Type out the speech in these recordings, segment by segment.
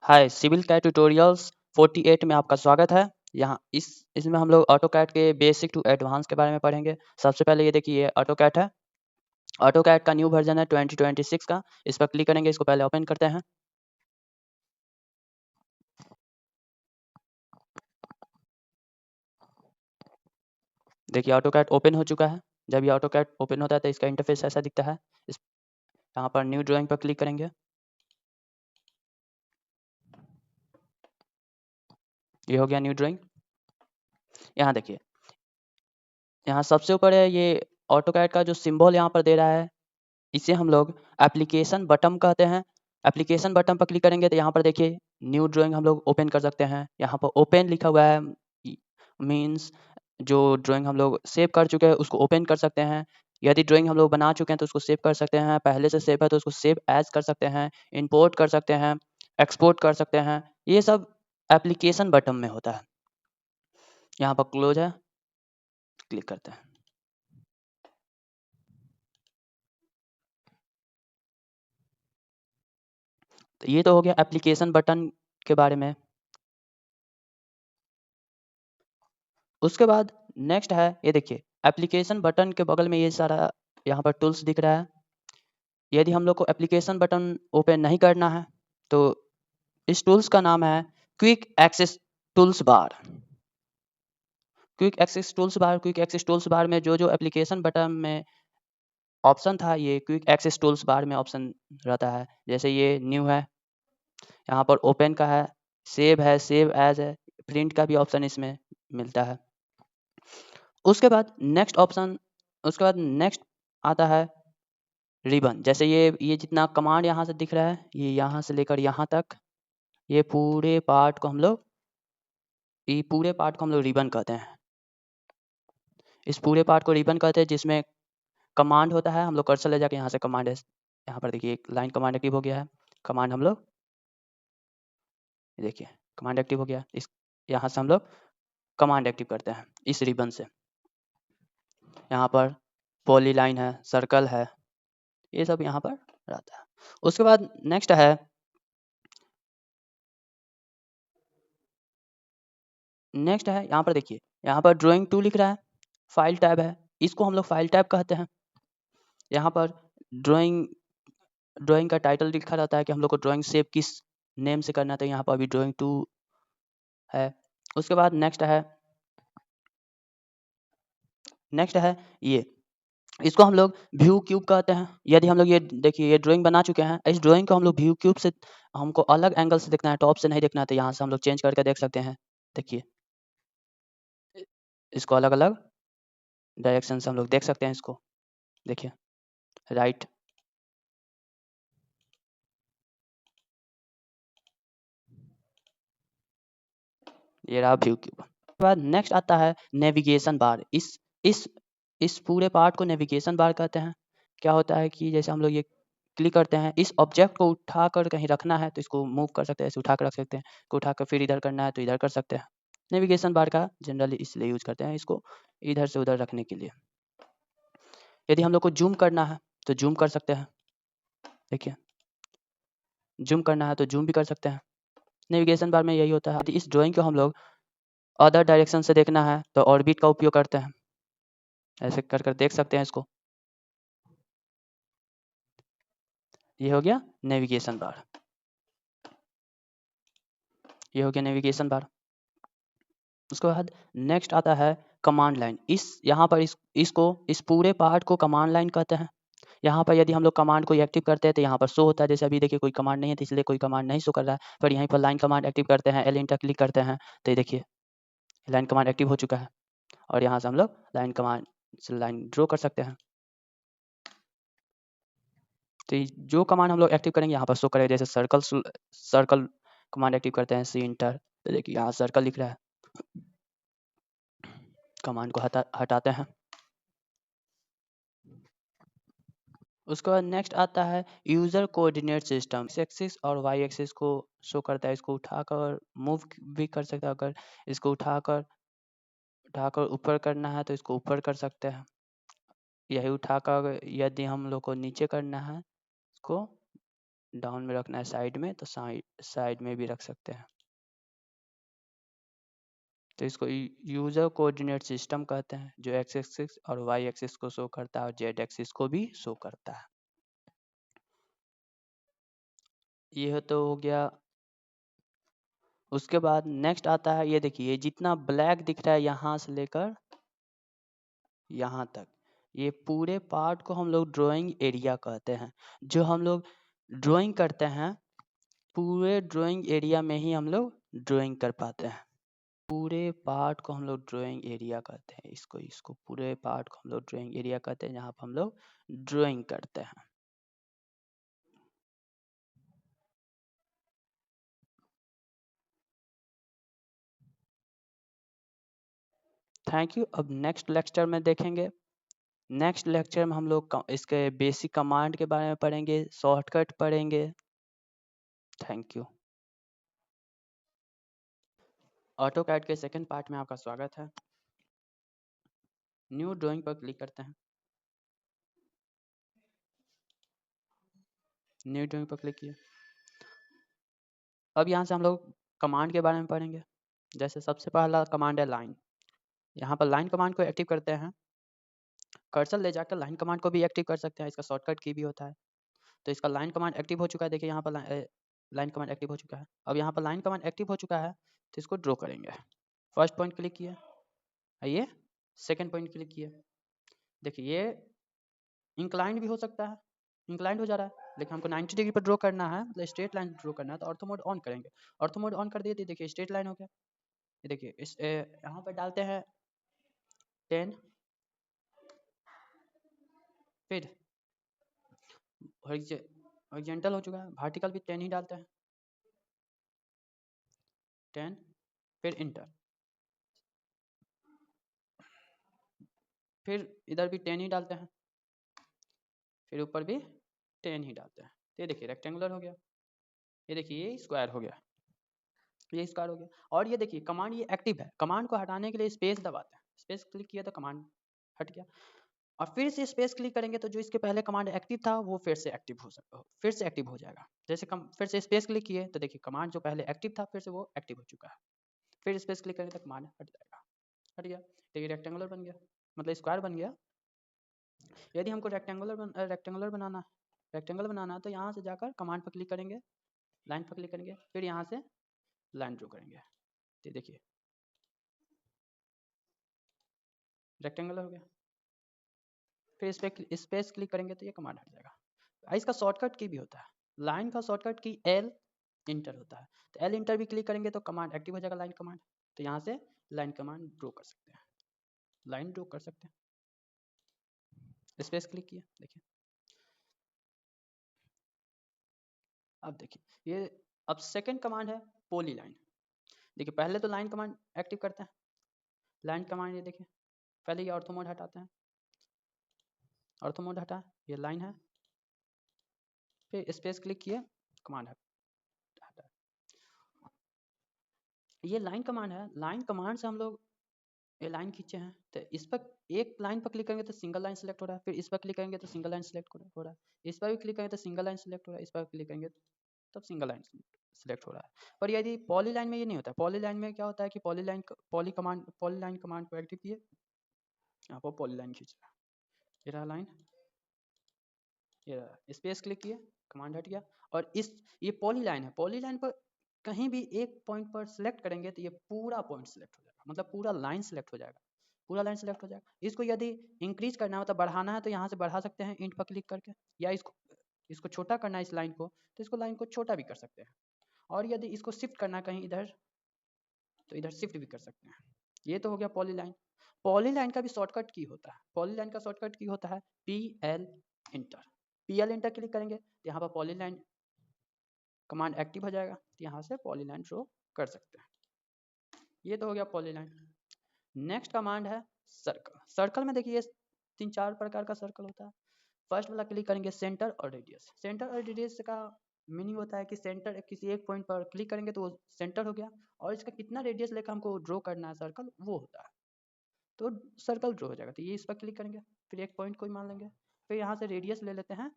हाय, civil CAD tutorials 48 में आपका स्वागत है। यहाँ इसमें हम लोग ऑटोकैड के बेसिक टू एडवांस के बारे में पढ़ेंगे। सबसे पहले ये देखिए, ये ऑटोकैड है। ऑटोकैड का न्यू वर्जन है 2026 का। इस पर क्लिक करेंगे, इसको पहले ओपन करते हैं। देखिए, ऑटोकैड ओपन हो चुका है। जब ये ऑटोकैड ओपन होता है तो इसका इंटरफेस ऐसा दिखता है। इस यहाँ पर न्यू ड्राइंग पर क्लिक करेंगे। ये हो गया न्यू ड्राइंग। यहाँ देखिए, यहाँ सबसे ऊपर है ये ऑटोकैड का जो सिंबल यहाँ पर दे रहा है, इसे हम लोग एप्लीकेशन बटन कहते हैं। एप्लीकेशन बटन पर क्लिक करेंगे तो यहाँ पर देखिए न्यू ड्राइंग हम लोग ओपन कर सकते हैं। यहाँ पर ओपन लिखा हुआ है, मीन्स जो ड्राइंग हम लोग सेव कर चुके हैं उसको ओपन कर सकते हैं। यदि ड्राइंग हम लोग बना चुके हैं तो उसको सेव कर सकते हैं। पहले से सेव है तो उसको सेव एज कर सकते हैं, इंपोर्ट कर सकते हैं, एक्सपोर्ट कर सकते हैं। ये सब एप्लीकेशन बटन में होता है। यहाँ पर क्लोज है, क्लिक करते हैं। तो ये तो हो गया एप्लीकेशन बटन के बारे में। उसके बाद नेक्स्ट है, ये देखिए एप्लीकेशन बटन के बगल में ये सारा यहाँ पर टूल्स दिख रहा है। यदि हम लोग को एप्लीकेशन बटन ओपन नहीं करना है तो इस टूल्स का नाम है क्विक एक्सेस टूल्स बार। क्विक एक्सेस टूल्स बार में जो एप्लीकेशन बटन में ऑप्शन था, ये क्विक एक्सेस टूल्स बार में ऑप्शन रहता है। जैसे ये न्यू है, यहाँ पर ओपन का है, सेव एज है, प्रिंट का भी ऑप्शन इसमें मिलता है। उसके बाद नेक्स्ट आता है रिबन। जैसे ये जितना कमांड यहाँ से दिख रहा है, ये यहाँ से लेकर यहाँ तक, ये पूरे पार्ट को हम लोग रिबन कहते हैं। इस पूरे पार्ट को रिबन कहते हैं, जिसमें कमांड होता है। हम लोग कर्सर ले जाके यहाँ से कमांड है, यहाँ पर देखिए एक लाइन कमांड एक्टिव हो गया है। कमांड हम लोग देखिए कमांड एक्टिव हो गया। इस यहाँ से हम लोग कमांड एक्टिव करते हैं इस रिबन से। यहाँ पर पॉलीलाइन है, सर्कल है, ये सब यहाँ पर रहता है। उसके बाद नेक्स्ट है यहाँ पर देखिए, यहाँ पर ड्राइंग 2 लिख रहा है, फाइल टैब है, इसको हम लोग फाइल टैब कहते हैं। यहाँ पर ड्राइंग ड्राइंग का टाइटल लिखा रहता है कि हम लोग को ड्राइंग सेव किस नेम से करना है, तो यहाँ पर अभी ड्राइंग 2 है। उसके बाद नेक्स्ट है ये, इसको हम लोग व्यू क्यूब कहते हैं। यदि हम लोग ये देखिए ये ड्राइंग बना चुके हैं, इस ड्राइंग को हम लोग व्यू क्यूब से हमको अलग एंगल से देखना है, टॉप से नहीं देखना है, तो यहाँ से हम लोग चेंज करके देख सकते हैं। देखिए इसको अलग अलग डायरेक्शन से हम लोग देख सकते हैं। इसको देखिए राइट, ये रहा व्यू क्यूब। उसके बाद नेक्स्ट आता है नेविगेशन बार। इस पूरे पार्ट को नेविगेशन बार कहते हैं। क्या होता है कि जैसे हम लोग ये क्लिक करते हैं, इस ऑब्जेक्ट को उठाकर कहीं रखना है तो इसको मूव कर सकते हैं, ऐसे उठा कर रख सकते हैं। को उठाकर फिर इधर करना है तो इधर कर सकते हैं। नेविगेशन बार का जनरली इसलिए यूज करते हैं, इसको इधर से उधर रखने के लिए। यदि हम लोग को जूम करना है तो जूम कर सकते हैं। देखिए जूम करना है तो जूम भी कर सकते हैं। नेविगेशन बार में यही होता है। यदि इस ड्राइंग को हम लोग अदर डायरेक्शन से देखना है तो ऑर्बिट का उपयोग करते हैं। ऐसे कर कर देख सकते हैं इसको। ये हो गया नेविगेशन बार। ये हो गया नेविगेशन बार। उसके बाद नेक्स्ट आता है कमांड लाइन। यहाँ पर इस पूरे पार्ट को कमांड लाइन कहते हैं। यहाँ पर यदि हम लोग कमांड को एक्टिव करते हैं तो यहाँ पर शो होता है। जैसे अभी देखिए कोई कमांड नहीं है तो इसलिए कोई कमांड नहीं शो कर रहा है, पर यहीं पर लाइन कमांड एक्टिव करते हैं, एल इंटर क्लिक करते हैं तो ये देखिए लाइन कमांड एक्टिव हो चुका है। और यहाँ से हम लोग लाइन कमांड से लाइन ड्रॉ कर सकते हैं। तो जो कमांड हम लोग एक्टिव करेंगे यहाँ पर शो करेगा। जैसे सर्कल कमांड एक्टिव करते हैं, सी इंटर, तो देखिए यहाँ सर्कल लिख रहा है। कमांड को हटाते हैं। उसके बाद नेक्स्ट आता है user coordinate system. X axis और वाई एक्सिस को शो करता है। इसको उठाकर मूव भी कर सकते हैं। अगर इसको उठाकर ऊपर करना है तो इसको ऊपर कर सकते हैं। यही उठाकर यदि हम लोग को नीचे करना है इसको डाउन में रखना है साइड में, तो साइड में भी रख सकते हैं। तो इसको यूजर कोऑर्डिनेट सिस्टम कहते हैं, जो एक्स एक्सिस और वाई एक्सिस को शो करता है और जेड एक्सिस को भी शो करता है। यह तो हो गया। उसके बाद नेक्स्ट आता है, ये देखिए जितना ब्लैक दिख रहा है यहाँ से लेकर यहाँ तक, ये पूरे पार्ट को हम लोग ड्राइंग एरिया कहते हैं। जो हम लोग ड्राइंग करते हैं, पूरे ड्राइंग एरिया में ही हम लोग ड्राइंग कर पाते हैं। पूरे पार्ट को हम लोग ड्राइंग एरिया कहते हैं। इसको पूरे पार्ट को हम लोग ड्राइंग एरिया कहते हैं, जहाँ पर हम लोग ड्राइंग करते हैं। Thank you. अब नेक्स्ट लेक्चर में देखेंगे। नेक्स्ट लेक्चर में हम लोग इसके बेसिक कमांड के बारे में पढ़ेंगे, शॉर्टकट पढ़ेंगे। Thank you. ऑटोकैड के सेकंड पार्ट में आपका स्वागत है। न्यू ड्राइंग पर क्लिक करते हैं। न्यू ड्राइंग पर क्लिक किए। अब यहाँ से हम लोग कमांड के बारे में पढ़ेंगे। जैसे सबसे पहला कमांड है लाइन। यहाँ पर लाइन कमांड को एक्टिव करते हैं। कर्सर ले जाकर लाइन कमांड को भी एक्टिव कर सकते हैं, इसका शॉर्टकट की भी होता है। तो इसका लाइन कमांड एक्टिव हो चुका है। देखिए यहाँ पर लाइन कमांड एक्टिव हो चुका है। अब यहाँ पर लाइन कमांड एक्टिव हो चुका है, तो इसको ड्रॉ करेंगे। फर्स्ट पॉइंट क्लिक किए, आइए सेकेंड पॉइंट क्लिक किए। देखिए ये इंक्लाइंड भी हो सकता है, इंक्लाइंड हो जा रहा है, लेकिन हमको 90 डिग्री पर ड्रॉ करना है, मतलब स्ट्रेट लाइन ड्रॉ करना है, तो ऑर्थो मोड ऑन करेंगे। ऑर्थो मोड ऑन कर दिए तो देखिए स्ट्रेट लाइन हो गया। ये देखिए इस यहाँ पर डालते हैं 10, फिर हॉरिजॉन्टल हो चुका है, वर्टिकल भी 10 ही डालते हैं, 10, फिर इंटर, फिर इधर भी 10 ही डालते हैं, फिर ऊपर भी 10 ही डालते हैं। तो ये देखिए रेक्टेंगुलर हो गया। ये देखिए ये स्क्वायर हो गया, ये स्क्वायर हो गया। और ये देखिए कमांड ये एक्टिव है, कमांड को हटाने के लिए स्पेस दबाते हैं, स्पेस क्लिक किया तो कमांड हट गया। और फिर से स्पेस क्लिक करेंगे तो जो इसके पहले कमांड एक्टिव था वो फिर से एक्टिव हो जाएगा। जैसे फिर से स्पेस क्लिक किए तो देखिए कमांड जो पहले एक्टिव था फिर से वो एक्टिव हो चुका है। फिर स्पेस क्लिक करेंगे तो कमांड हट जाएगा, हट गया। देखिए रेक्टेंगुलर बन गया, मतलब स्क्वायर बन गया। यदि हमको रेक्टेंगुलर बनाना है तो यहाँ से जाकर कमांड पर क्लिक करेंगे, लाइन पर क्लिक करेंगे, फिर यहाँ से लाइन ड्रॉ करेंगे। तो देखिए रेक्टेंगुलर हो गया। फिर इस पर स्पेस क्लिक करेंगे तो ये कमांड हट जाएगा। इसका शॉर्टकट की भी होता है, लाइन का शॉर्टकट की एल इंटर होता है, तो एल इंटर भी क्लिक करेंगे तो कमांड एक्टिव हो जाएगा, लाइन कमांड। तो यहाँ से लाइन कमांड ड्रॉ कर सकते हैं, लाइन ड्रॉ कर सकते हैं। स्पेस क्लिक किया, देखिए अब देखिए ये अब सेकंड कमांड है पॉली लाइन। देखिए पहले तो लाइन कमांड एक्टिव करते हैं, लाइन कमांड ये देखिए पहले ये ऑर्थो मोड हटाते हैं, ऑर्थो मोड हटा, ये लाइन है, फिर स्पेस क्लिक किए, कमांड हटा। ये लाइन कमांड है, लाइन कमांड से हम लोग ये लाइन खींचे हैं, तो इस पर एक लाइन पर क्लिक करेंगे तो सिंगल लाइन सेलेक्ट हो रहा है, फिर इस पर क्लिक करेंगे तो सिंगल लाइन सेलेक्ट हो रहा है, इस पर भी क्लिक करेंगे तो सिंगल लाइन सेलेक्ट हो रहा है, इस पर क्लिक करेंगे तब सिंगल लाइन सेलेक्ट हो रहा है। पर यदि पॉली लाइन में ये नहीं होता, पॉली लाइन में क्या होता है कि पॉली लाइन कमांड को एक्टिव किए, यहाँ पर पॉली लाइन खींच रहा है, ये रहा लाइन, ये रहा, स्पेस क्लिक किए, कमांड हट गया। और ये पॉली लाइन है, पॉली लाइन पर कहीं भी एक पॉइंट पर सिलेक्ट करेंगे तो ये पूरा पॉइंट सिलेक्ट हो जाएगा, मतलब पूरा लाइन सिलेक्ट हो जाएगा, पूरा लाइन सेलेक्ट हो जाएगा। इसको यदि इंक्रीज करना है, मतलब बढ़ाना है, तो यहाँ से बढ़ा सकते हैं इंट पर क्लिक करके, या इसको छोटा करना है इस लाइन को, तो इसको लाइन को छोटा भी कर सकते हैं। और यदि इसको शिफ्ट करना है कहीं इधर, तो इधर शिफ्ट भी कर सकते हैं। ये तो हो गया पॉली लाइन। पॉली लाइन का भी शॉर्टकट की होता है, पॉली लाइन का शॉर्टकट की होता है PL inter. PL inter click करेंगे तो यहाँ पर पॉली लाइन कमांड एक्टिव हो जाएगा, तो यहाँ से पॉली लाइन ड्रॉ कर सकते हैं। ये तो हो गया पॉली लाइन। नेक्स्ट कमांड है सर्कल। सर्कल में देखिए 3-4 प्रकार का सर्कल होता है। फर्स्ट वाला क्लिक करेंगे सेंटर और रेडियस। सेंटर और रेडियस का मीनिंग होता है कि सेंटर किसी एक पॉइंट पर क्लिक करेंगे तो वो सेंटर हो गया, और इसका कितना रेडियस लेकर हमको ड्रॉ करना है सर्कल वो होता है, तो सर्कल ड्रॉ हो जाएगा। तो ये इस पर क्लिक करेंगे, फिर एक पॉइंट को ही मान लेंगे, फिर यहाँ से रेडियस ले लेते हैं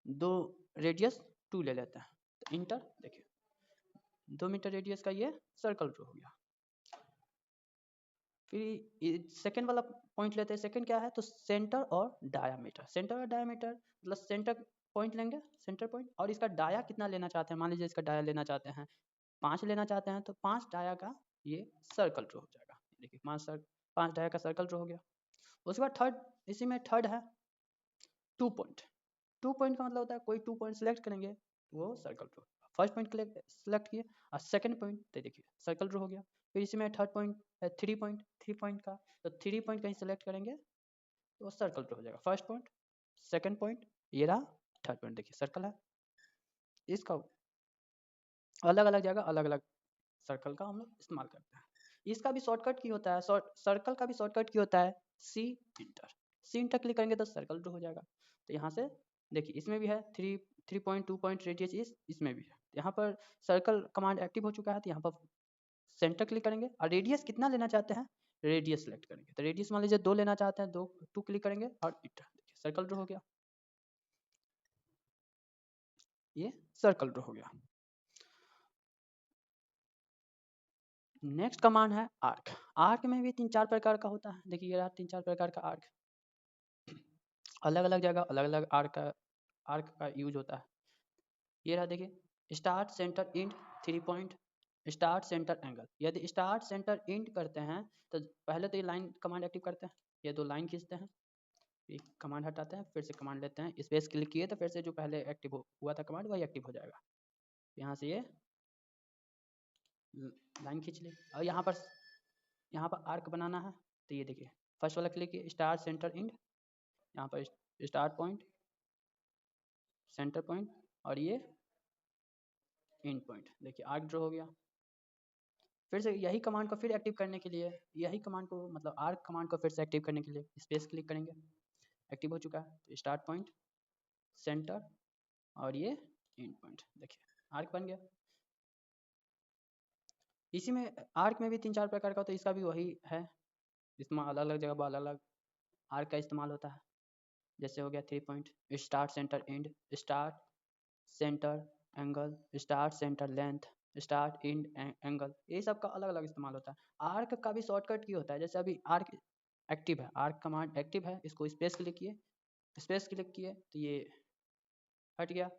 2 रेडियस 2 ले लेते हैं, तो इंटर देखिए 2 मीटर रेडियस का ये सर्कल ड्रॉ हो गया। फिर सेकंड वाला पॉइंट लेते हैं। सेकंड क्या है, तो सेंटर और डायामीटर। सेंटर और डायामीटर मतलब सेंटर पॉइंट लेंगे, सेंटर पॉइंट, और इसका डाया कितना लेना चाहते हैं, मान लीजिए इसका डाया लेना चाहते हैं 5 लेना चाहते हैं, तो 5 डाया का ये सर्कल ड्रॉ हो जाएगा। देखिए 5 डाया का सर्कल ड्रॉ हो गया। उसके बाद थर्ड, इसी में थर्ड है 2 पॉइंट। 2 पॉइंट का मतलब होता है कोई 2 पॉइंट सेलेक्ट करेंगे वो circle draw. First point select किए और सेकंड पॉइंट, तो देखिए सर्कल ड्रॉ हो गया। फिर इसी में थर्ड पॉइंट है 3 पॉइंट का, तो 3 पॉइंट कहीं सेलेक्ट करेंगे तो वो सर्कल ड्रॉ हो जाएगा। फर्स्ट पॉइंट, सेकंड पॉइंट, ये रहा थर्ड पॉइंट, देखिए सर्कल है। इसका अलग अलग जगह अलग अलग सर्कल का हम लोग इस्तेमाल करते हैं। इसका भी शॉर्टकट की होता है, सर्कल का भी शॉर्टकट की होता है C inter. C inter click करेंगे तो सर्कल ड्रॉ हो जाएगा। तो यहाँ से देखिए इसमें भी है 3 पॉइंट 2 पॉइंट रेडियस, इसमें भी है। यहाँ पर सर्कल कमांड एक्टिव हो चुका है, तो यहाँ पर सेंटर क्लिक करेंगे और रेडियस कितना लेना चाहते हैं, रेडियस सेलेक्ट करेंगे। तो रेडियस मान लीजिए 2 लेना चाहते हैं, 2 क्लिक करेंगे और इंटर, देखिए सर्कल ड्रॉ हो गया, ये सर्कल ड्रॉ हो गया। नेक्स्ट कमांड है आर्क। आर्क में भी 3-4 प्रकार का होता है। देखिए ये रहा 3-4 प्रकार का आर्क। अलग अलग जगह अलग अलग आर्क का यूज होता है। ये रहा देखिए start center end 3 point, start center angle. यदि स्टार्ट सेंटर इंड करते हैं तो पहले तो ये लाइन कमांड एक्टिव करते हैं, ये 2 लाइन खींचते हैं, ये कमांड हटाते हैं, फिर से कमांड लेते हैं, स्पेस क्लिक किए तो फिर से जो पहले एक्टिव हुआ था कमांड वही एक्टिव हो जाएगा। यहाँ से ये लाइन खींच ली और यहाँ पर आर्क बनाना है, तो ये देखिए फर्स्ट वाला क्लिक किए स्टार्ट सेंटर इंड, यहाँ पर स्टार्ट पॉइंट, सेंटर पॉइंट और ये एंड पॉइंट, देखिए आर्क ड्रॉ हो गया। फिर से यही कमांड को फिर एक्टिव करने के लिए, यही कमांड को मतलब आर्क कमांड को फिर से एक्टिव करने के लिए स्पेस क्लिक करेंगे, एक्टिव हो चुका है। तो स्टार्ट पॉइंट, सेंटर और ये एंड पॉइंट, देखिए आर्क बन गया। इसी में आर्क में भी 3-4 प्रकार का, तो इसका भी वही है इस्तेमाल, अलग अलग जगह पर अलग अलग आर्क का इस्तेमाल होता है। जैसे हो गया 3 point, start centre and, start center angle, start centre length, start and angle, ये सब का अलग अलग इस्तेमाल होता है। आर्क का भी शॉर्टकट की होता है, जैसे अभी आर्क एक्टिव है, आर्क कमांड एक्टिव है, इसको स्पेस क्लिक किए, स्पेस क्लिक किए तो ये हट गया।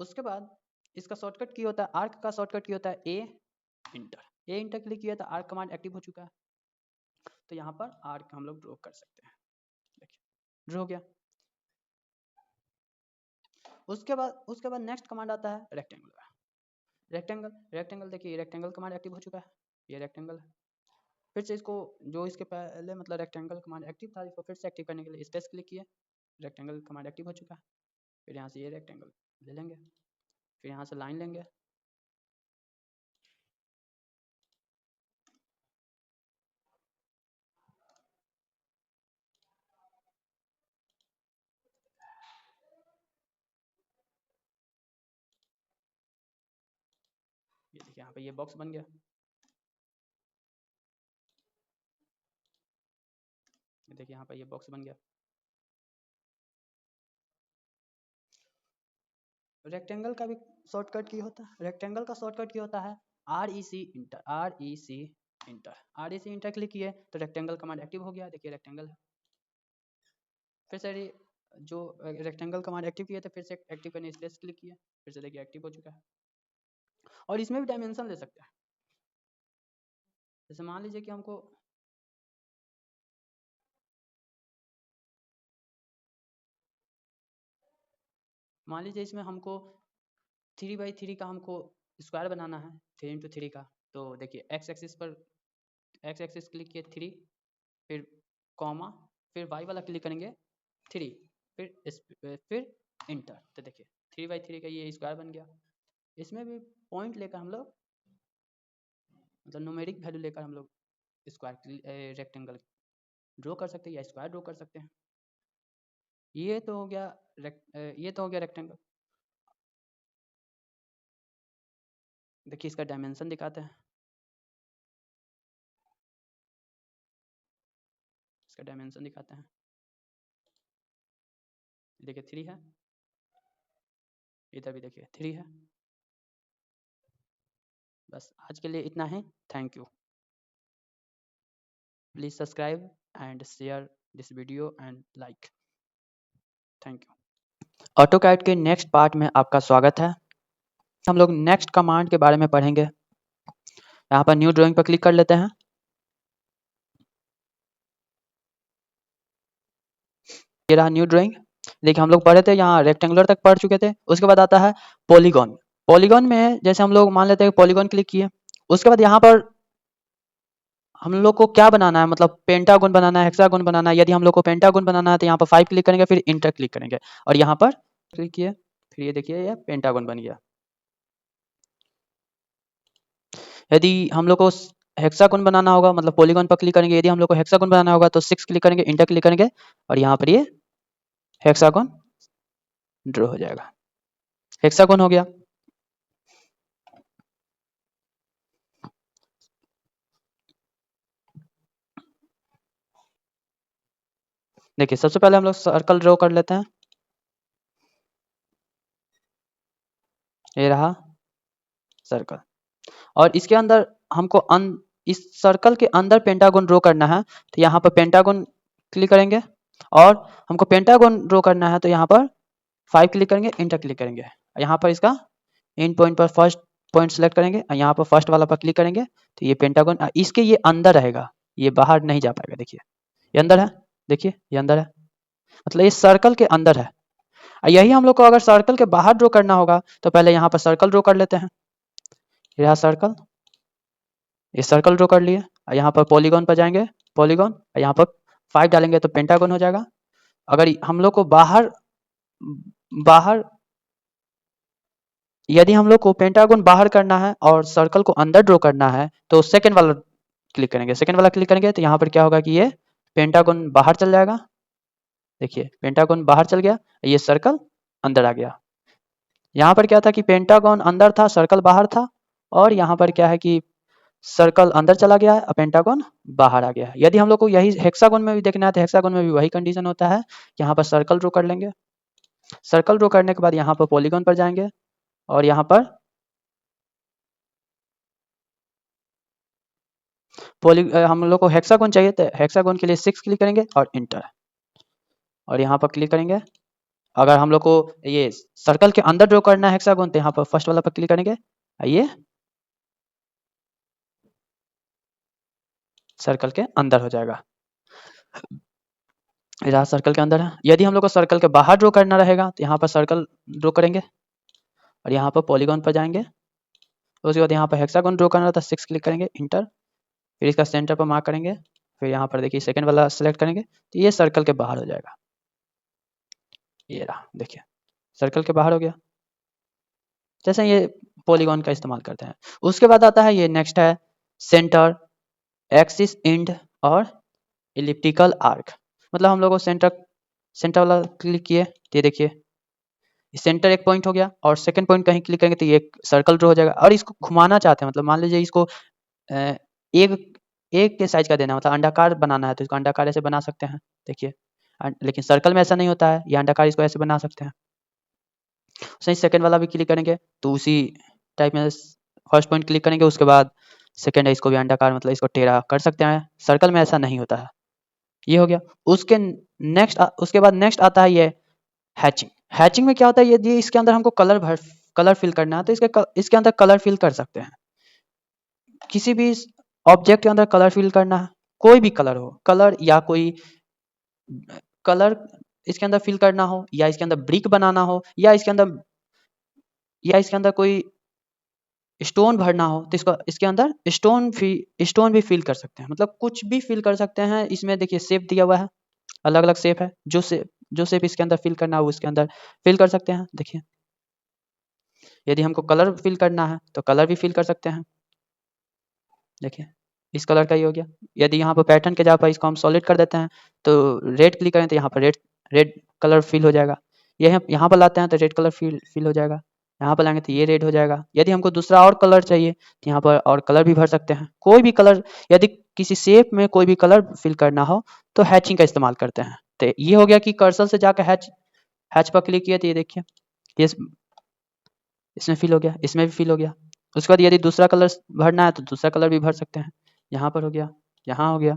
उसके बाद इसका शॉर्टकट की होता है, आर्क का शॉर्टकट की होता है ए इंटर क्लिक किया तो आर्क कमांड एक्टिव हो चुका है। तो यहाँ पर आर्क हम लोग ड्रॉ कर सकते हैं, देखिए ड्रॉ हो गया। उसके बाद नेक्स्ट कमांड आता है रेक्टेंगल का। रेक्टेंगल देखिए रेक्टेंगल कमांड एक्टिव हो चुका है, ये रेक्टेंगल है। फिर से इसको जो इसके पहले मतलब रेक्टेंगल कमांड एक्टिव था, इसको फिर से एक्टिव करने के लिए स्पेस क्लिक किए, रेक्टेंगल कमांड एक्टिव हो चुका है। फिर यहाँ से ये रेक्टेंगल ले लेंगे, फिर यहाँ से लाइन लेंगे, ये देखिए यहाँ पे ये बॉक्स बन गया, ये देखिए यहाँ पे ये बॉक्स बन गया। रेक्टेंगल का भी शॉर्टकट की होता है, रेक्टेंगल का शॉर्टकट की होता है REC inter, REC inter click किए तो रेक्टेंगल कमांड एक्टिव हो गया, देखिए रेक्टेंगल है। फिर से जो रेक्टेंगल कमांड एक्टिव किया था फिर से एक्टिव करने स्पेस क्लिक किया, फिर से देखिए एक्टिव हो चुका है। और इसमें भी डायमेंशन ले सकते हैं, जैसे मान लीजिए कि हमको मान लीजिए इसमें हमको 3x3 का हमको स्क्वायर बनाना है, 3x3 का। तो देखिए एक्स एक्सिस क्लिक किए 3, फिर कॉमा, फिर वाई वाला क्लिक करेंगे 3, फिर इंटर, तो देखिए 3x3 का ये स्क्वायर बन गया। इसमें भी पॉइंट लेकर हम लोग मतलब न्यूमेरिक वैल्यू लेकर हम लोग स्क्वायर रेक्टेंगल ड्रॉ कर सकते हैं या स्क्वायर ड्रॉ कर सकते हैं। ये तो हो गया रेक्टेंगल। देखिए इसका डायमेंशन दिखाते हैं, इसका डायमेंशन दिखाते हैं, देखिए 3 है। इधर भी देखिए 3 है। बस आज के लिए इतना ही। Thank you. Please subscribe and share this video and like. Thank you. AutoCAD के नेक्स्ट पार्ट में आपका स्वागत है। हम लोग नेक्स्ट कमांड के बारे में पढ़ेंगे। यहाँ पर न्यू ड्राइंग पर क्लिक कर लेते हैं। ये रहा न्यू ड्राइंग। देखिए हम लोग पढ़े थे, यहाँ रेक्टेंगुलर तक पढ़ चुके थे। उसके बाद आता है पॉलीगॉन। पॉलीगॉन में जैसे हम लोग मान लेते हैं पॉलीगॉन क्लिक किए, उसके बाद यहाँ पर हम लोग को क्या बनाना है, मतलब पेंटागन बनाना है, हेक्सागन बनाना है। यदि हम लोग को पेंटागन बनाना है तो यहाँ पर 5 क्लिक करेंगे, फिर इंटर क्लिक करेंगे और यहाँ पर क्लिक किए, फिर ये देखिए ये पेंटागन बन गया। यदि हम लोग को हेक्सागन बनाना होगा, मतलब पॉलीगॉन पर क्लिक करेंगे, यदि हम लोग को हेक्सागन बनाना होगा तो 6 क्लिक करेंगे, इंटर क्लिक करेंगे और यहाँ पर ये हेक्सागन ड्रॉ हो जाएगा। हेक्सागन हो गया। देखिए सबसे पहले हम लोग सर्कल ड्रॉ कर लेते हैं। ये रहा सर्कल और इसके अंदर हमको इस सर्कल के अंदर पेंटागन ड्रॉ करना है, तो यहाँ पर पेंटागन क्लिक करेंगे और हमको पेंटागन ड्रॉ करना है तो यहाँ पर 5 क्लिक करेंगे, इंटर क्लिक करेंगे। यहाँ पर इसका इन पॉइंट पर फर्स्ट पॉइंट सेलेक्ट करेंगे और यहाँ पर फर्स्ट वाला पर क्लिक करेंगे तो ये पेंटागन इसके ये अंदर रहेगा, ये बाहर नहीं जा पाएगा। देखिए ये अंदर है, देखिए ये अंदर है, मतलब ये सर्कल के अंदर है। यही हम लोग को अगर सर्कल के बाहर ड्रॉ करना होगा तो पहले यहाँ पर सर्कल ड्रॉ कर लेते हैं। यह सर्कल, ये सर्कल ड्रॉ कर लिए और यहाँ पर पॉलीगॉन पर जाएंगे, पॉलीगॉन और यहाँ पर 5 डालेंगे तो पेंटागन हो जाएगा। अगर हम लोग को बाहर बाहर यदि हम लोग को पेंटागन बाहर करना है और सर्कल को अंदर ड्रॉ करना है तो सेकंड वाला क्लिक करेंगे, सेकंड वाला क्लिक करेंगे तो यहाँ पर क्या होगा कि ये पेंटागन बाहर चल जाएगा। देखिए पेंटागन बाहर चल गया, ये सर्कल अंदर आ गया। यहाँ पर क्या था कि पेंटागन अंदर था, सर्कल बाहर था, और यहाँ पर क्या है कि सर्कल अंदर चला गया है और पेंटागन बाहर आ गया है। यदि हम लोग को यही हेक्सागन में भी देखना है तो हेक्सागन में भी वही कंडीशन होता है। यहाँ पर सर्कल ड्रॉ कर लेंगे, सर्कल ड्रॉ करने के बाद यहाँ पर पॉलीगॉन पर जाएंगे और यहाँ पर हम लोग को हेक्सागन चाहिए तो हेक्सागन के लिए 6 क्लिक करेंगे और इंटर, और यहाँ पर क्लिक करेंगे। अगर हम लोग को ये सर्कल के अंदर ड्रॉ करना है हेक्सागन तो यहाँ पर फर्स्ट वाला पर क्लिक करेंगे, ये सर्कल के अंदर हो जाएगा। रहा सर्कल के अंदर है। यदि हम लोग को सर्कल के बाहर ड्रॉ करना रहेगा तो यहाँ पर सर्कल ड्रॉ करेंगे और यहाँ पर पॉलीगॉन पर जाएंगे। उसके बाद यहाँ पर हेक्सागन ड्रॉ करना था, 6 क्लिक करेंगे, इंटर, फिर इसका सेंटर पर मार्क करेंगे, फिर यहाँ पर देखिए सेकंड वाला सेलेक्ट करेंगे तो ये सर्कल के बाहर हो जाएगा। ये रहा, देखिए सर्कल के बाहर हो गया। जैसे ये पॉलीगॉन का इस्तेमाल करते हैं। उसके बाद आता है ये नेक्स्ट है सेंटर, एक्सिस, एंड और इलिप्टिकल आर्क। मतलब हम लोग को सेंटर वाला क्लिक किए तो ये देखिए सेंटर एक पॉइंट हो गया और सेकंड पॉइंट कहीं क्लिक करेंगे तो ये सर्कल ड्रॉ हो जाएगा। और इसको घुमाना चाहते हैं, मतलब मान लीजिए इसको एक एक के साइज का देना, मतलब अंडाकार बनाना है तो इसको अंडाकार ऐसे बना सकते हैं। देखिए लेकिन सर्कल में ऐसा नहीं होता है, ये अंडाकार इसको ऐसे बना सकते हैं। सही, सेकंड वाला भी क्लिक करेंगे तो उसी टाइप में फर्स्ट पॉइंट क्लिक करेंगे, उसके बाद सेकंड है इसको भी अंडाकार, मतलब इसको टेढ़ा कर सकते हैं। सर्कल में ऐसा नहीं होता है। ये हो गया। उसके बाद नेक्स्ट आता है ये हैचिंग। हैचिंग में क्या होता है, यदि इसके अंदर हमको कलर फिल करना है तो इसके अंदर कलर फिल कर सकते हैं। किसी भी ऑब्जेक्ट के अंदर कलर फिल करना है, कोई भी कलर हो, कलर या कोई कलर इसके अंदर फिल करना हो, या इसके अंदर ब्रिक बनाना हो, या इसके अंदर कोई स्टोन भरना हो तो इसके अंदर स्टोन भी फिल कर सकते हैं। मतलब कुछ भी फिल कर सकते हैं। इसमें देखिए शेप दिया हुआ है, अलग अलग शेप है। जो शेप इसके अंदर फिल करना हो इसके अंदर फिल कर सकते हैं। देखिए यदि हमको कलर फिल करना है तो कलर भी फिल कर सकते हैं। देखिए इस कलर का ही हो गया। यदि यहाँ पर पैटर्न के जगह पर इसको हम सॉलिड कर देते हैं तो रेड क्लिक करें तो यहाँ पर रेड कलर फिल हो जाएगा। यहाँ पर लाते हैं तो रेड कलर फिल हो जाएगा। यहाँ पर लाएंगे तो ये रेड हो जाएगा। यदि हमको दूसरा और कलर चाहिए तो यहाँ पर और कलर भी भर सकते हैं। कोई भी कलर, यदि किसी शेप में कोई भी कलर फिल करना हो तो हैचिंग का इस्तेमाल करते हैं। तो ये हो गया कि कर्सर से जाकर हैच पर क्लिक किया तो ये देखिए ये इसमें फिल हो गया, इसमें भी फिल हो गया। उसके बाद यदि दूसरा कलर भरना है तो दूसरा कलर भी भर सकते हैं। यहाँ पर हो गया, यहाँ हो गया,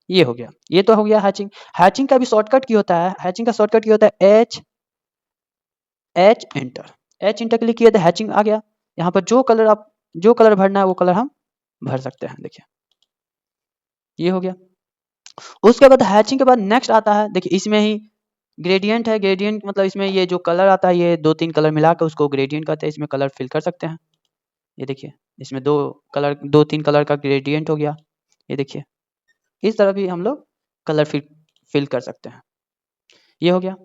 ये हो गया। ये तो हो गया हैचिंग। हैचिंग का भी शॉर्टकट की होता है, हैचिंग का शॉर्टकट की होता है H enter. H enter click किया तो हैचिंग आ गया। यहाँ पर जो कलर भरना है वो कलर हम भर सकते हैं। देखिए ये हो गया। उसके बाद हैचिंग के बाद नेक्स्ट आता है, देखिए इसमें ही ग्रेडियंट है। ग्रेडियंट मतलब इसमें ये जो कलर आता है ये 2-3 कलर मिला के उसको ग्रेडियंट कहते हैं। इसमें कलर फिल कर सकते हैं। ये देखिए इसमें 2-3 कलर का ग्रेडियंट हो गया। ये देखिए इस तरह भी हम लोग कलर फिल कर सकते हैं। ये हो गया।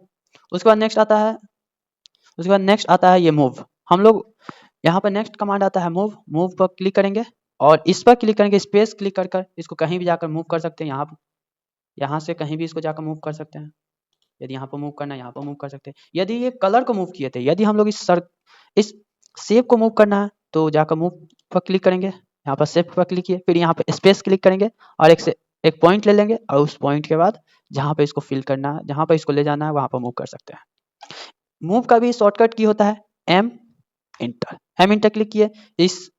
उसके बाद नेक्स्ट आता है ये मूव। हम लोग यहाँ पर नेक्स्ट कमांड आता है मूव। मूव पर क्लिक करेंगे और इस पर क्लिक करेंगे, स्पेस क्लिक कर इसको कहीं भी जाकर मूव कर सकते हैं। यहाँ से कहीं भी इसको जाकर मूव कर सकते हैं। यदि यहाँ पर मूव करना है यहाँ पर मूव कर सकते हैं। यदि ये कलर को मूव किए थे, यदि हम लोग इस शेप को मूव करना है तो जाकर मूव पर क्लिक करेंगे। यहाँ पर शेप पर क्लिक किए, फिर यहाँ पर स्पेस क्लिक करेंगे और एक पॉइंट ले लेंगे और उस पॉइंट के बाद जहाँ पे इसको फिल करना है, जहाँ पर इसको ले जाना है वहाँ पर मूव कर सकते हैं। मूव का भी शॉर्टकट की होता है M enter. M enter click किए, इस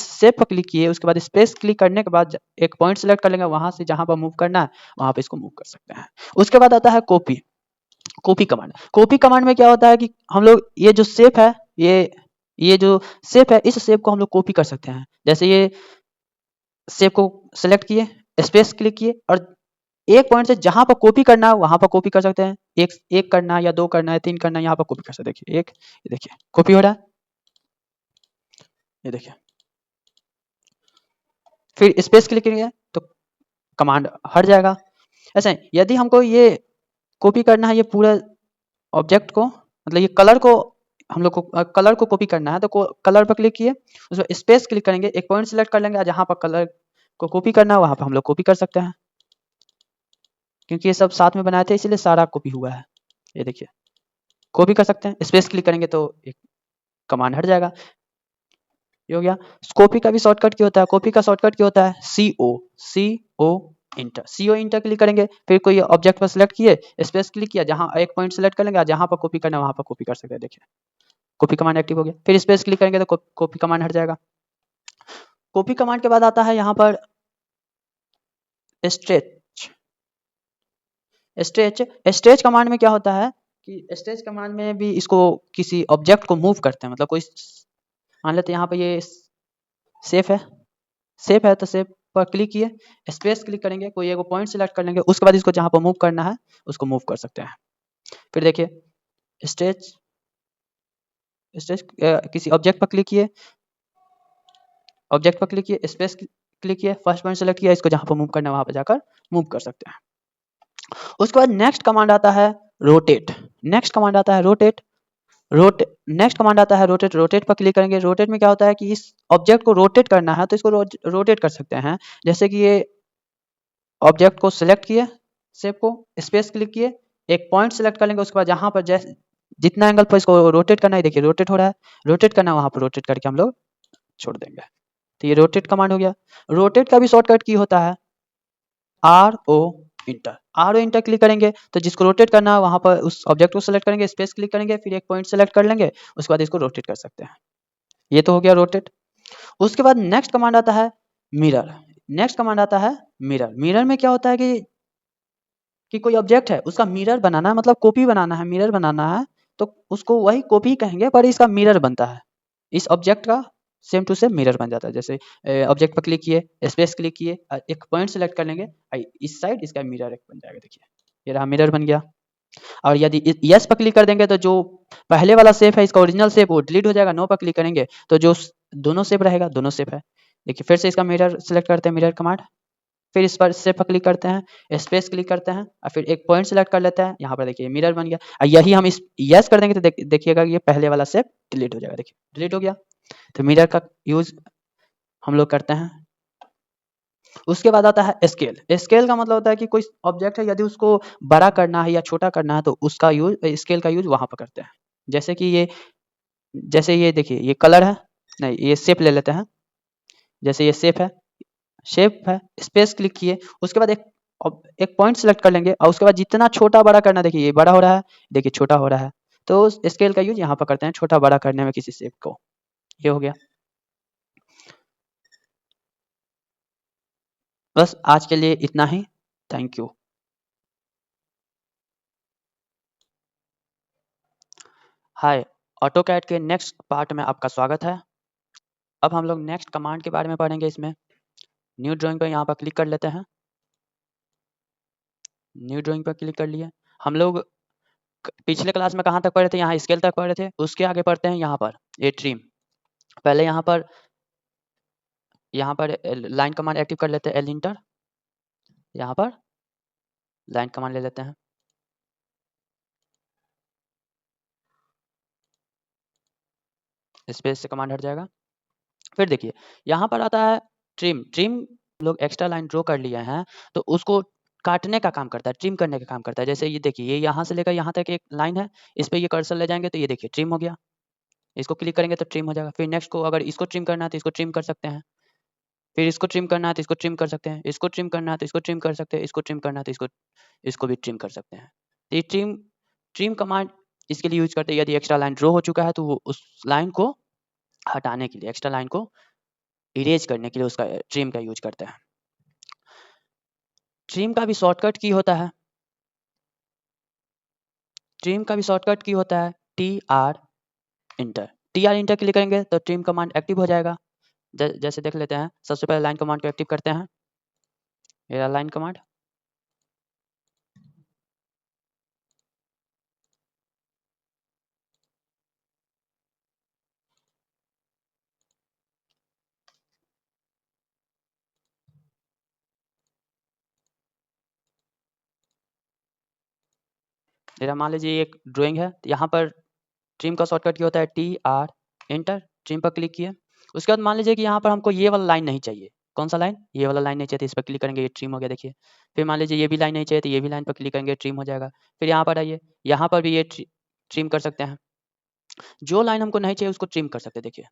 शेप पर क्लिक किए, उसके बाद स्पेस क्लिक करने के बाद एक पॉइंट सेलेक्ट कर लेंगे, वहां से जहां पर मूव करना है वहां पे इसको मूव कर सकते हैं। उसके बाद आता है कॉपी कमांड। कॉपी कमांड में क्या होता है कि हम लोग ये जो शेप है, ये जो शेप है, इस शेप को हम लोग कॉपी कर सकते हैं। जैसे ये शेप को सेलेक्ट किए, स्पेस क्लिक किए और एक पॉइंट से जहां पर कॉपी करना है वहां पर कॉपी कर सकते हैं। एक करना है या 2 करना है, 3 करना है, यहाँ पर कॉपी कर सकते हैं। देखिए ये देखिए कॉपी हो रहा है। ये देखिए फिर स्पेस क्लिक करेंगे तो कमांड हट जाएगा। ऐसे यदि हमको ये कॉपी करना है, ये पूरा ऑब्जेक्ट को, मतलब ये कलर को हम लोग को कलर को कॉपी करना है तो कलर पर क्लिक किए, उसमें स्पेस क्लिक करेंगे, एक पॉइंट सेलेक्ट कर लेंगे, जहां पर कलर को कॉपी करना है वहां पर हम लोग कॉपी कर सकते हैं। क्योंकि ये सब साथ में बनाए थे इसलिए सारा कॉपी हुआ है। ये देखिए कॉपी कर सकते हैं, स्पेस क्लिक करेंगे तो एक कमांड हट जाएगा। ये हो गया। कॉपी का भी शॉर्टकट क्या होता है, कॉपी का शॉर्टकट क्या होता है CO inter. CO inter click करेंगे, फिर कोई ऑब्जेक्ट पर सिलेक्ट किए, स्पेस क्लिक किया, जहां एक पॉइंट सेलेक्ट कर लेंगे, जहां पर कॉपी करना है वहां पर कॉपी कर सकते हैं। देखिए कॉपी कमांड एक्टिव हो गया। फिर स्पेस क्लिक करेंगे तो कॉपी कमांड हट जाएगा। कॉपी कमांड के बाद आता है यहाँ पर स्ट्रेच। स्ट्रेच कमांड में क्या होता है कि स्ट्रेच कमांड में भी इसको किसी ऑब्जेक्ट को मूव करते हैं। मतलब कोई मान लेते हैं यहाँ पे ये शेप है तो शेप पर क्लिक किए, स्पेस क्लिक करेंगे, कोई एक पॉइंट सेलेक्ट कर लेंगे, उसके बाद इसको जहां पर मूव करना है उसको मूव कर सकते हैं। फिर देखिए स्ट्रेच किसी ऑब्जेक्ट पर क्लिक किए, स्पेस क्लिक किए, फर्स्ट पॉइंट सेलेक्ट किया, इसको जहां पर मूव करना है वहां पर जाकर मूव कर सकते हैं। उसके बाद नेक्स्ट कमांड आता है रोटेट। नेक्स्ट कमांड आता है रोटेट। रोटेट पर क्लिक करेंगे। रोटेट में क्या होता है कि इस ऑब्जेक्ट को रोटेट करना है तो इसको रोटेट कर सकते हैं। जैसे कि ये ऑब्जेक्ट को सिलेक्ट किए, शेप को स्पेस क्लिक किए, एक पॉइंट सेलेक्ट कर लेंगे, उसके बाद जहां पर जितना एंगल पर इसको रोटेट करना है, देखिए रोटेट हो रहा है, रोटेट करना है वहां पर रोटेट करके हम लोग छोड़ देंगे। तो ये रोटेट कमांड हो गया। रोटेट का भी शॉर्टकट की होता है RO इंटर क्लिक करेंगे तो जिसको रोटेट करना है वहां पर उस ऑब्जेक्ट को सेलेक्ट करेंगे, स्पेस क्लिक करेंगे, फिर एक पॉइंट सेलेक्ट कर लेंगे, उसके बाद इसको रोटेट कर सकते हैं। ये तो हो गया रोटेट। उसके बाद नेक्स्ट कमांड आता है मिरर। मिरर में क्या होता है कि कोई ऑब्जेक्ट है उसका मिरर बनाना है, मतलब कॉपी बनाना है, मिरर बनाना है तो उसको वही कॉपी कहेंगे पर इसका मिरर बनता है। इस ऑब्जेक्ट का सेम टू सेम मिरर बन जाता है। जैसे ऑब्जेक्ट पर क्लिक किए, स्पेस क्लिक किए, एक पॉइंट सेलेक्ट कर लेंगे, इस साइड इसका मिरर एक बन जाएगा। देखिए ये रहा मिरर बन गया। और यदि यस पर क्लिक कर देंगे तो जो पहले वाला शेप है इसका ओरिजिनल शेप वो डिलीट हो जाएगा। नो पर क्लिक करेंगे तो जो दोनों शेप रहेगा, दोनों शेप है। देखिए फिर से इसका मिरर सेलेक्ट करते हैं, मिरर कमांड, फिर इस पर शेप पर क्लिक करते हैं, स्पेस क्लिक करते हैं और फिर एक पॉइंट सेलेक्ट कर लेते हैं। यहाँ पर देखिए मिरर बन गया। और यही हम इस यस कर देंगे तो देखिएगा ये पहले वाला शेप डिलीट हो जाएगा। देखिए डिलीट हो गया। तो मिरर का यूज हम लोग करते हैं। उसके बाद आता है स्केल। स्केल का मतलब होता है कि कोई ऑब्जेक्ट है यदि उसको बड़ा करना है या छोटा करना है तो उसका यूज, स्केल का यूज वहां पर करते हैं। जैसे ये देखिए ये कलर है, नहीं ये शेप ले लेते हैं। जैसे ये शेप है, स्पेस क्लिक किए, उसके बाद एक पॉइंट सेलेक्ट कर लेंगे और उसके बाद जितना छोटा बड़ा करना, देखिए ये बड़ा हो रहा है, देखिए छोटा हो रहा है, तो स्केल का यूज यहाँ पर करते हैं छोटा बड़ा करने में किसी शेप को। ये हो गया। बस आज के लिए इतना ही। Thank you. हाय, ऑटोकैड के नेक्स्ट पार्ट में आपका स्वागत है। अब हम लोग नेक्स्ट कमांड के बारे में पढ़ेंगे। इसमें न्यू ड्राइंग पर यहाँ पर क्लिक कर लेते हैं। न्यू ड्राइंग पर क्लिक कर लिए। हम लोग पिछले क्लास में कहाँ तक पढ़े थे? यहाँ स्केल तक पढ़े थे। उसके आगे पढ़ते हैं यहाँ पर ये ट्रिम। पहले यहाँ पर लाइन कमांड एक्टिव कर लेते हैं। एल इंटर, यहाँ पर लाइन कमांड ले लेते हैं। स्पेस से कमांड हट जाएगा। फिर देखिए यहाँ पर आता है ट्रिम। ट्रिम लोग एक्स्ट्रा लाइन ड्रॉ कर लिए हैं तो उसको काटने का काम करता है, ट्रिम करने का काम करता है। जैसे ये देखिए, ये यहाँ से लेकर यहाँ तक एक लाइन है, इस पे ये कर्सर ले जाएंगे तो ये देखिए ट्रिम हो गया। इसको क्लिक करेंगे तो ट्रिम हो जाएगा। फिर नेक्स्ट को अगर इसको ट्रिम करना है तो इसको ट्रिम कर सकते हैं। फिर इसको ट्रिम करना है तो इसको ट्रिम कर सकते हैं। इसको ट्रिम करना है तो इसको ट्रिम कर सकते हैं। इसको ट्रिम करना है तो इसको भी ट्रिम कर सकते हैं। तो ये ट्रिम कमांड इसके लिए यूज करते हैं। यदि एक्स्ट्रा लाइन ड्रॉ हो चुका है तो वो उस लाइन को हटाने के लिए, एक्स्ट्रा लाइन को इरेज करने के लिए उसका ट्रिम का यूज करते हैं। ट्रिम का भी शॉर्टकट की होता है। ट्रिम का भी शॉर्टकट की होता है TR inter. TR inter click करेंगे तो ट्रिम कमांड एक्टिव हो जाएगा। जैसे देख लेते हैं। सबसे पहले लाइन कमांड को एक्टिव करते हैं। ये लाइन कमांड। मेरा मान लीजिए एक ड्राइंग है, यहाँ पर ट्रिम का शॉर्टकट क्या होता है? TR inter. ट्रिम पर क्लिक किए। उसके बाद मान लीजिए कि यहाँ पर हमको ये वाला लाइन नहीं चाहिए। कौन सा लाइन? ये वाला लाइन नहीं चाहिए, तो इस पर क्लिक करेंगे, ये ट्रिम हो गया। देखिए फिर मान लीजिए ये भी लाइन नहीं चाहिए तो ये भी लाइन पर क्लिक करेंगे, ट्रिम हो जाएगा। फिर यहाँ पर आइए, यहाँ पर भी ये ट्रिम कर सकते हैं। जो लाइन हमको नहीं चाहिए उसको ट्रिम कर सकते हैं।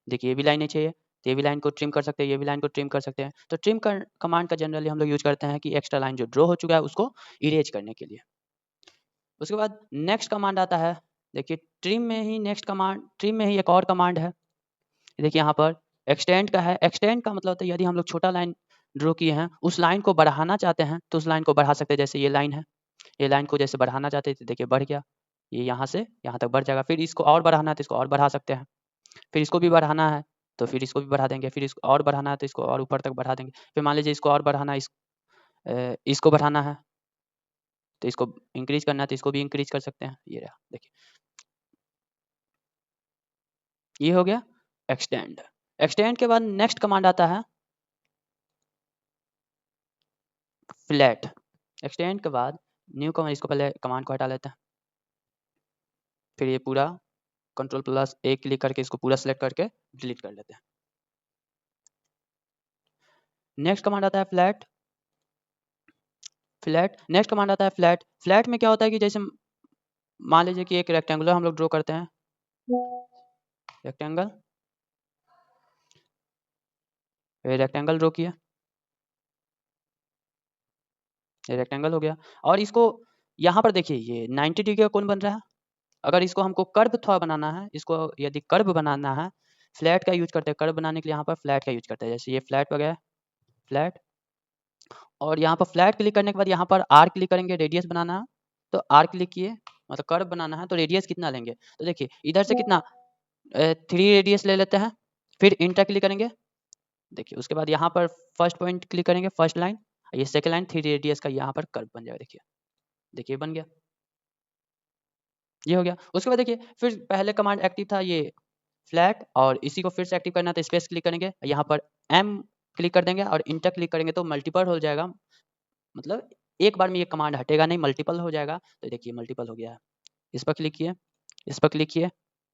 देखिए ये भी लाइन नहीं चाहिए तो ये भी लाइन को ट्रिम कर सकते हैं, ये भी लाइन को ट्रिम कर सकते हैं। तो ट्रिम कमांड का जनरली हम लोग यूज करते हैं कि एक्स्ट्रा लाइन जो ड्रॉ हो चुका है उसको इरेज करने के लिए। उसके बाद नेक्स्ट कमांड आता है। देखिए ट्रिम में ही एक और कमांड है। देखिए यहाँ पर एक्सटेंड का है। एक्सटेंड का मतलब होता है यदि हम लोग छोटा लाइन ड्रॉ किए हैं, उस लाइन को बढ़ाना चाहते हैं तो उस लाइन को बढ़ा सकते हैं। जैसे ये लाइन है, ये लाइन को जैसे बढ़ाना चाहते हैं तो देखिए बढ़ गया, ये यहाँ से यहाँ तक बढ़ जाएगा। फिर इसको और बढ़ाना है तो इसको और बढ़ा सकते हैं। फिर इसको भी बढ़ाना है तो फिर इसको भी बढ़ा देंगे। फिर इसको और बढ़ाना है तो इसको और ऊपर तक बढ़ा देंगे। फिर मान लीजिए इसको और बढ़ाना है, इसको बढ़ाना है तो इसको इंक्रीज करना है तो इसको भी इंक्रीज कर सकते हैं। ये रहा, देखिए ये हो गया एक्सटेंड। एक्सटेंड के बाद नेक्स्ट कमांड आता है फ्लैट। एक्सटेंड के बाद न्यू कमांड, इसको पहले कमांड को हटा लेते हैं। फिर ये पूरा Ctrl+A क्लिक करके इसको पूरा सेलेक्ट करके डिलीट कर लेते हैं। नेक्स्ट कमांड आता है फ्लैट। नेक्स्ट कमांड आता है फ्लैट। फ्लैट में क्या होता है कि जैसे मान लीजिए कि एक रेक्टेंगुलर हम लोग ड्रॉ करते हैं। रेक्टेंगल, ये रेक्टेंगल ड्रॉ किया, ये रेक्टेंगल हो गया। और इसको यहाँ पर देखिए ये 90 डिग्री का कोण बन रहा है। अगर इसको हमको कर्व थोड़ा बनाना है, इसको यदि कर्व बनाना है, फ्लैट का यूज करते हैं। कर्व बनाने के लिए यहाँ पर फ्लैट का यूज करते हैं। जैसे ये फ्लैट वगैरह, फ्लैट। और यहाँ पर फ्लैट क्लिक करने के बाद यहाँ पर आर क्लिक करेंगे, रेडियस बनाना है तो आर क्लिक किए, मतलब कर्व बनाना है तो रेडियस कितना लेंगे? तो देखिए इधर से कितना 3 रेडियस ले लेते हैं। फिर इंटर क्लिक करेंगे। देखिए उसके बाद यहाँ पर फर्स्ट पॉइंट क्लिक करेंगे, फर्स्ट लाइन, ये सेकंड लाइन 3 रेडियस का यहाँ पर कर्व बन जाएगा। देखिए देखिए बन गया, ये हो गया। उसके बाद देखिए फिर पहले कमांड एक्टिव था ये फ्लैट, और इसी को फिर से एक्टिव करना है तो स्पेस क्लिक करेंगे, यहाँ पर एम क्लिक कर देंगे और इंटर क्लिक करेंगे तो मल्टीपल हो जाएगा। मतलब एक बार में ये कमांड हटेगा नहीं, मल्टीपल हो जाएगा। तो देखिए मल्टीपल हो गया है। इस पर क्लिक किए, इस पर क्लिक किए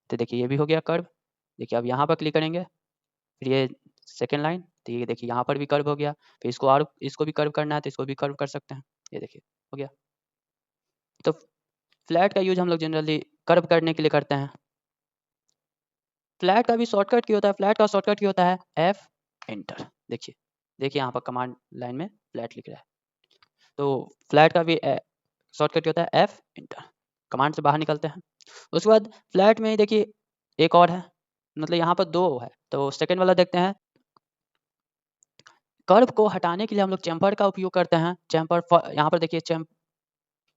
तो देखिए ये भी हो गया कर्व। देखिए अब यहाँ पर क्लिक करेंगे, फिर ये सेकेंड लाइन, तो ये देखिए यहाँ पर भी कर्व हो गया। फिर इसको और इसको भी कर्व करना है तो इसको भी कर्व कर सकते हैं। ये देखिए हो गया। तो फ्लैट का यूज हम लोग जनरली कर्व करने के लिए करते हैं। फ्लैट का भी शॉर्टकट क्या होता है? फ्लैट का शॉर्टकट क्या होता है? F enter. देखिए देखिए यहाँ पर कमांड लाइन में फ्लैट लिख रहा है। तो फ्लैट का भी शॉर्टकट क्या होता है? F enter. कमांड से बाहर निकलते हैं। उसके बाद फ्लैट में ही देखिए एक और है, मतलब यहाँ पर 2 है, तो सेकंड वाला देखते हैं। कर्व को हटाने के लिए हम लोग चैम्फर का उपयोग करते हैं। चैम्फर यहाँ पर देखिए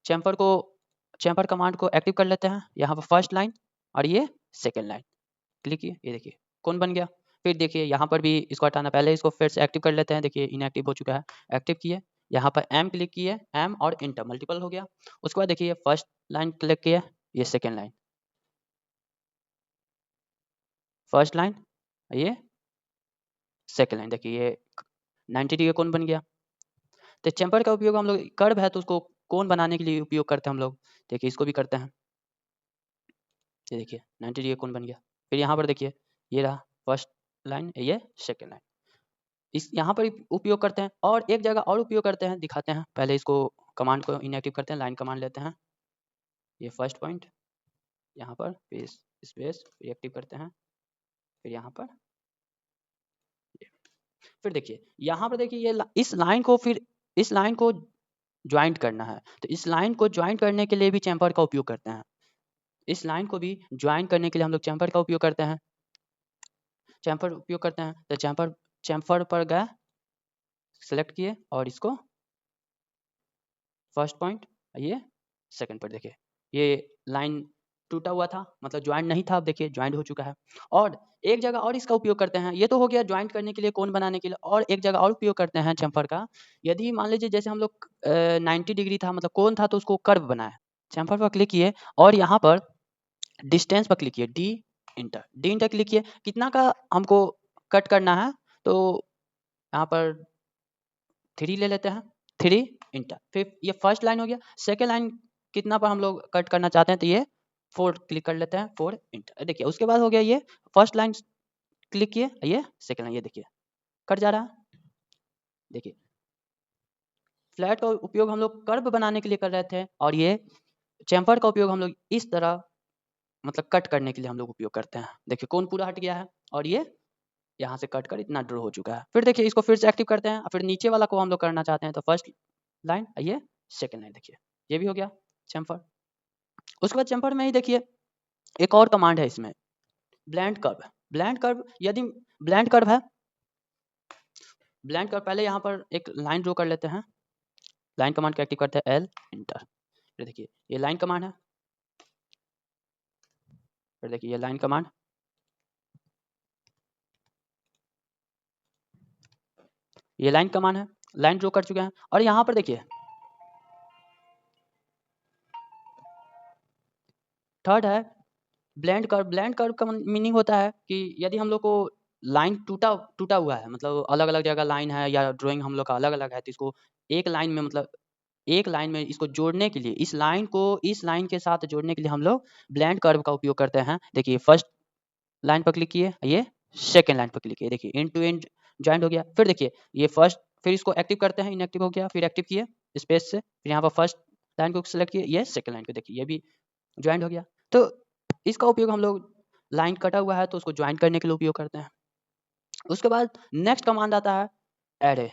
चैम्फर को चैम्फर कमांड को एक्टिव कर लेते हैं। यहाँ पर फर्स्ट लाइन और ये सेकंड लाइन क्लिक किए, ये देखिए कौन बन गया। फिर देखिए यहाँ पर भी इसको हटाना, पहले इसको फिर से एक्टिव कर लेते हैं। देखिए इनएक्टिव हो चुका है, एक्टिव किए, यहाँ पर एम क्लिक किए, एम और इंटर मल्टीपल हो गया। उसके बाद देखिए फर्स्ट लाइन क्लिक किए, ये सेकेंड लाइन, फर्स्ट लाइन, ये सेकेंड लाइन, देखिए ये 90 डिग्री कोण बन गया। तो चैम्फर का उपयोग हम लोग, कर्व है तो उसको कोण बनाने के लिए उपयोग करते हैं हम लोग। देखिए इसको भी करते हैं, ये देखिए 90 डिग्री कोण बन गया। फिर यहाँ पर देखिए ये रहा फर्स्ट लाइन, ये सेकेंड लाइन, इस यहाँ पर उपयोग करते हैं। और एक जगह और उपयोग करते हैं, दिखाते हैं। पहले इसको कमांड को इनएक्टिव करते हैं, लाइन कमांड लेते हैं, ये फर्स्ट पॉइंट यहाँ पर, फिर स्पेस, फिर एक्टिव करते हैं, फिर यहाँ पर ये। फिर देखिए यहाँ पर देखिए ये इस लाइन को, फिर इस लाइन को ज्वाइंट करना है, तो इस लाइन को ज्वाइंट करने के लिए भी चैम्फर का उपयोग करते हैं। इस लाइन को भी ज्वाइन करने के लिए हम लोग चैम्फर का उपयोग करते हैं, चैम्फर उपयोग करते हैं। तो चैम्फर चैम्फर पर गए, सेलेक्ट किए और इसको फर्स्ट पॉइंट, ये सेकंड पॉइंट, देखिए ये लाइन टूटा हुआ था, मतलब ज्वाइंट नहीं था, अब देखिए ज्वाइंट हो चुका है। और एक जगह और इसका उपयोग करते हैं, ये तो हो गया ज्वाइंट करने के लिए, कोण बनाने के लिए। और एक जगह और उपयोग करते हैं चैम्फर का, यदि मान लीजिए जैसे हम लोग 90 डिग्री था, मतलब कोण था, तो उसको कर्व बनाए, चैम्फर पर क्लिक किए और यहाँ पर डिस्टेंस पर क्लिक किए, डी इंटर क्लिक किए, कितना का हमको कट करना है, तो यहाँ पर 3 ले लेते हैं, 3 इंटर। फिर ये फर्स्ट लाइन हो गया। सेकेंड लाइन कितना पर हम लोग कट करना चाहते हैं, तो ये 4 क्लिक कर लेते हैं, 4 इंटर। देखिए उसके बाद हो गया ये फर्स्ट लाइन क्लिक किए, ये सेकेंड लाइन, ये देखिए कट जा रहा है। देखिए फ्लैट का उपयोग हम लोग कर्व बनाने के लिए कर रहे थे, और ये चैम्फर का उपयोग हम लोग इस तरह, मतलब कट करने के लिए हम लोग उपयोग करते हैं। देखिए कोण पूरा हट गया है और ये यहाँ से कट कर इतना ड्रॉ हो चुका है। फिर देखिए इसको फिर से एक्टिव करते हैं, फिर नीचे वाला को हम लोग करना चाहते हैं, तो फर्स्ट लाइन, ये सेकेंड लाइन, देखिए ये भी हो गया चैम्फर। उसके बाद चैम्फर में ही देखिए एक और कमांड है इसमें, ब्लेंड कर्व। ब्लेंड कर्व, यदि ब्लेंड कर्व है, ब्लेंड कर्व पहले यहाँ पर एक लाइन ड्रॉ कर लेते हैं, लाइन कमांड को एक्टिव करते हैं, एल इंटर। फिर देखिए ये लाइन कमांड है, फिर देखिए ये लाइन कमांड, ये लाइन कमांड है, लाइन ड्रॉ कर चुके हैं। और यहाँ पर देखिए थर्ड है ब्लेंड कर्व। ब्लेंड कर्व का मीनिंग होता है कि यदि हम लोग को लाइन टूटा टूटा हुआ है, मतलब अलग अलग जगह लाइन है, या ड्राइंग हम लोग का अलग अलग है, तो इसको एक लाइन में, मतलब एक लाइन में इसको जोड़ने के लिए, इस लाइन को इस लाइन के साथ जोड़ने के लिए हम लोग ब्लेंड कर्व का उपयोग करते हैं। देखिए फर्स्ट लाइन पर क्लिक किए, ये सेकेंड लाइन पर क्लिक किए, देखिए एंड टू एंड ज्वाइंट हो गया। फिर देखिए ये फर्स्ट, फिर इसको एक्टिव करते हैं, इनएक्टिव हो गया, फिर एक्टिव किए स्पेस से, फिर यहाँ पर फर्स्ट लाइन को सेलेक्ट किए, ये सेकेंड लाइन को, देखिए ये भी ज्वाइंट हो गया। तो इसका उपयोग हम लोग, लाइन कटा हुआ है तो उसको ज्वाइंट करने के लिए उपयोग करते हैं। उसके बाद नेक्स्ट कमांड आता है एरे।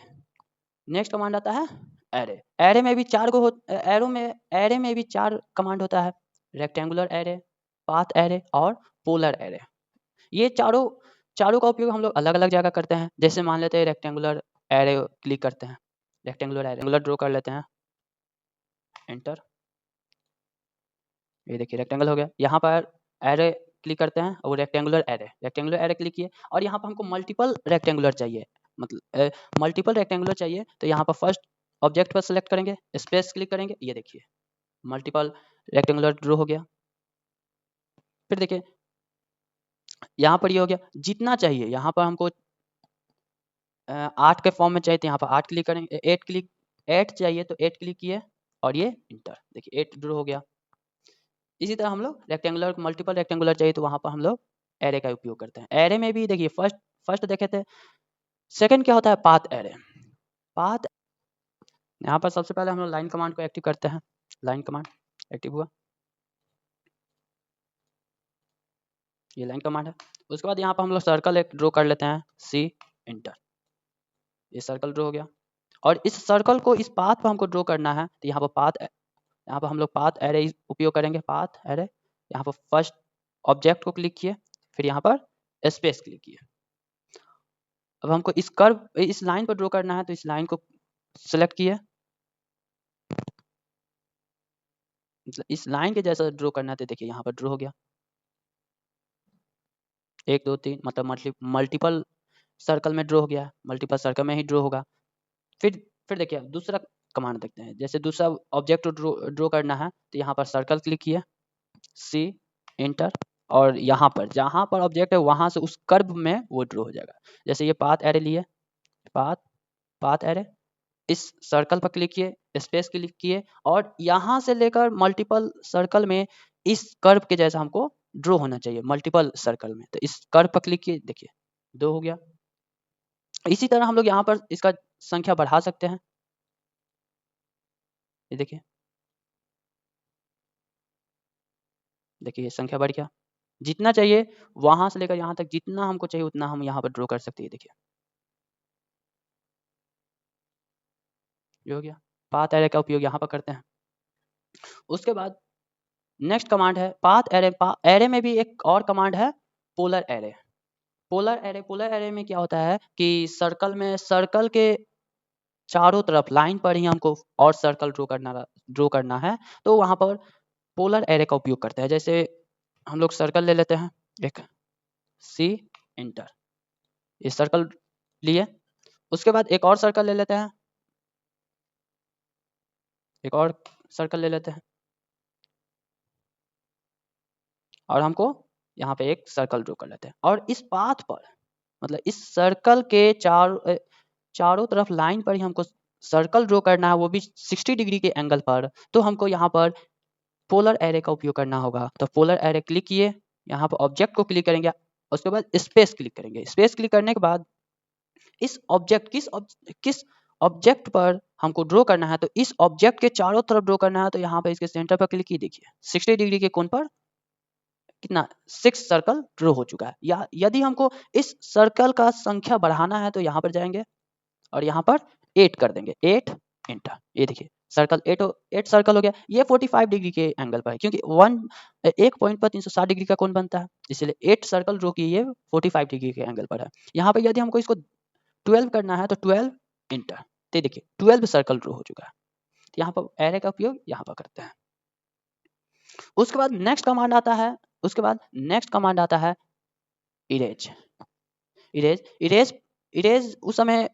नेक्स्ट कमांड आता है एरे। एरे में भी चार को एरे में भी 4 कमांड होता है, रेक्टेंगुलर एरे, पाथ एरे और पोलर एरे। ये चारों चारों का उपयोग हम लोग अलग अलग जगह करते हैं। जैसे मान लेते हैं रेक्टेंगुलर एरे क्लिक करते हैं, रेक्टेंगुलर ड्रॉ कर लेते हैं, एंटर, ये देखिए रेक्टेंगल हो गया। यहाँ पर एरे क्लिक करते हैं और रेक्टेंगुलर एरे क्लिक किए, और यहाँ पर हमको मल्टीपल रेक्टेंगुलर चाहिए, मतलब मल्टीपल रेक्टेंगुलर चाहिए, तो यहाँ पर फर्स्ट ऑब्जेक्ट पर सेलेक्ट करेंगे, स्पेस क्लिक करेंगे, ये देखिए मल्टीपल रेक्टेंगुलर ड्रॉ हो गया। फिर देखिए यहाँ पर ये हो गया, जितना चाहिए यहाँ पर हमको 8 के फॉर्म में चाहिए, तो यहाँ पर 8 क्लिक करेंगे, 8 चाहिए तो 8 क्लिक किए और ये इंटर, देखिए 8 ड्रॉ हो गया। इसी तरह हम लोग रेक्टेंगुलर, मल्टीपल रेक्टेंगुलर चाहिए तो वहाँ पर हम लोग एरे का उपयोग करते हैं। एरे में भी देखिए फर्स्ट देखे थे, सेकंड क्या होता है, पाथ एरे। पाथ, यहाँ पर सबसे पहले हम लोग लाइन कमांड को एक्टिव करते हैं, लाइन कमांड एक्टिव हुआ, ये लाइन कमांड है। उसके बाद यहाँ पर हम लोग सर्कल एक ड्रॉ कर लेते हैं, सी इंटर, ये सर्कल ड्रॉ हो गया। और इस सर्कल को इस पाथ पर हमको ड्रॉ करना है, तो यहाँ पर हम लोग पाथ एरे उपयोग करेंगे, पाथ एरे। यहाँ पर फर्स्ट ऑब्जेक्ट को क्लिक किए, फिर यहाँ पर स्पेस क्लिक किए। अब हमको इस कर्व इस लाइन को ड्रॉ करना है, तो इस लाइन को सेलेक्ट किए, मतलब इस लाइन के जैसा ड्रॉ करना है, तो देखिए यहाँ पर ड्रॉ हो गया। 1 2 3 मतलब मल्टीपल सर्कल में ड्रॉ हो गया, मल्टीपल सर्कल में ही ड्रॉ होगा। फिर देखिए दूसरा कमांड देखते हैं। जैसे दूसरा ऑब्जेक्ट को ड्रॉ करना है, तो यहाँ पर सर्कल क्लिक किए, सी एंटर, और यहाँ पर जहाँ पर ऑब्जेक्ट है वहाँ से उस कर्व में वो ड्रॉ हो जाएगा। जैसे ये पाथ एरे लिए, पाथ एरे, इस सर्कल पर क्लिक किए, स्पेस क्लिक किए, और यहाँ से लेकर मल्टीपल सर्कल में इस कर्व के जैसा हमको ड्रॉ होना चाहिए मल्टीपल सर्कल में। तो इस कर्व पर क्लिक किए, देखिए 2 हो गया। इसी तरह हम लोग यहाँ पर इसका संख्या बढ़ा सकते हैं। ये देखिए ये संख्या बढ़ गया। जितना चाहिए वहां से लेकर यहाँ तक, जितना हमको चाहिए उतना हम यहाँ पर ड्रॉ कर सकते हैं। देखिए ये हो गया। पाथ एरे का उपयोग यहाँ पर करते हैं। उसके बाद नेक्स्ट कमांड है पाथ एरे। एरे में भी एक और कमांड है, पोलर एरे। पोलर एरे में क्या होता है कि सर्कल के चारों तरफ लाइन पर ही हमको और सर्कल ड्रॉ करना है, तो वहां पर पोलर एरे का उपयोग करते हैं। जैसे हम लोग सर्कल ले लेते हैं, एक सी एंटर, ये सर्कल लिए। उसके बाद एक और सर्कल ले लेते हैं, एक और सर्कल ले लेते हैं, और हमको यहाँ पे एक सर्कल ड्रॉ कर लेते हैं। और इस पाथ पर मतलब इस सर्कल के चारों तरफ लाइन पर ही हमको सर्कल ड्रॉ करना है, वो भी 60 डिग्री के एंगल पर। तो हमको यहाँ पर पोलर एरे का उपयोग करना होगा। तो पोलर एरे क्लिक किए, यहाँ पर ऑब्जेक्ट को क्लिक करेंगे, उसके बाद स्पेस क्लिक करेंगे। स्पेस क्लिक करने के बाद इस ऑब्जेक्ट किस ऑब्जेक्ट पर हमको ड्रॉ करना है, तो इस ऑब्जेक्ट के चारों तरफ ड्रॉ करना है। तो यहाँ पर इसके सेंटर पर क्लिक किए, देखिए 60 डिग्री के कोण पर कितना 6 सर्कल ड्रॉ हो चुका है। या यदि हमको इस सर्कल का संख्या बढ़ाना है, तो यहाँ पर जाएंगे और यहाँ पर 8 कर देंगे, 8 एंटर। ये देखिए सर्कल 8 सर्कल हो गया। ये 45 डिग्री के एंगल पर है, क्योंकि एक पॉइंट पर 360 डिग्री का कोण बनता है, इसलिए 8 सर्कल जो कि ये 45 डिग्री के एंगल पर है। यहाँ पर यदि हमको इसको 12 करना है, तो 12 एंटर। तो देखिए 12 सर्कल ड्रॉ हो चुका है। तो यहाँ पर एरे का उपयोग यहाँ पर करते हैं। उसके बाद नेक्स्ट कमांड आता है इरेज। इरेज उस समय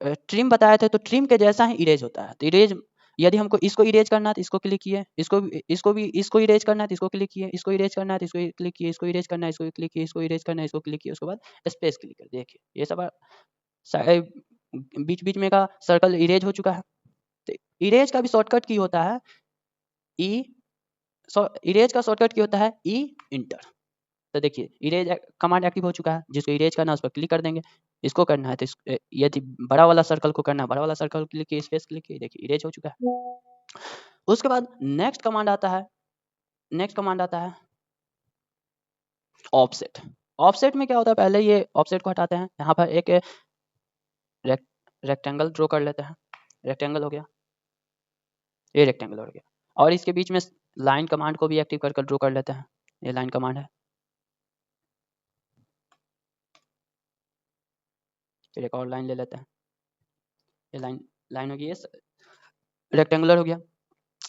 ट्रिम बताए थे, तो ट्रिम के जैसा ही इरेज होता है। तो इरेज यदि हमको इसको इरेज करना है, तो इसको क्लिक किए, इसको इरेज करना है, तो इसको क्लिक किए, इसको इरेज करना है, तो इसको क्लिक किए, इसको इरेज करना है, इसको क्लिक किए, इसको इरेज करना है, इसको क्लिक किए, उसके बाद स्पेस क्लिक कर। देखिए ये सब बीच बीच में का सर्कल इरेज हो चुका है। तो इरेज का भी शॉर्टकट की होता है ई, इरेज का शॉर्टकट की होता है ई इंटर। तो देखिए इरेज कमांड एक्टिव हो चुका है। जिसको इरेज करना है उस पर क्लिक कर देंगे। इसको करना है तो यदि बड़ा वाला सर्कल को करना है, बड़ा वाला सर्कल क्लिक किए, स्पेस क्लिक किए, देखिए इरेज हो चुका है। उसके बाद नेक्स्ट कमांड आता है ऑफसेट। ऑफसेट में क्या होता है, पहले ये ऑफसेट को हटाते हैं। यहाँ पर एक रेक्टेंगल ड्रॉ कर लेते हैं। रेक्टेंगल हो गया, ये रेक्टेंगल हो गया। और इसके बीच में लाइन कमांड को भी एक्टिव कर ड्रॉ कर लेते हैं। ये लाइन कमांड है। फिर एक और लाइन ले लेते हैं। ये लाइन हो गई, रेक्टेंगुलर हो गया।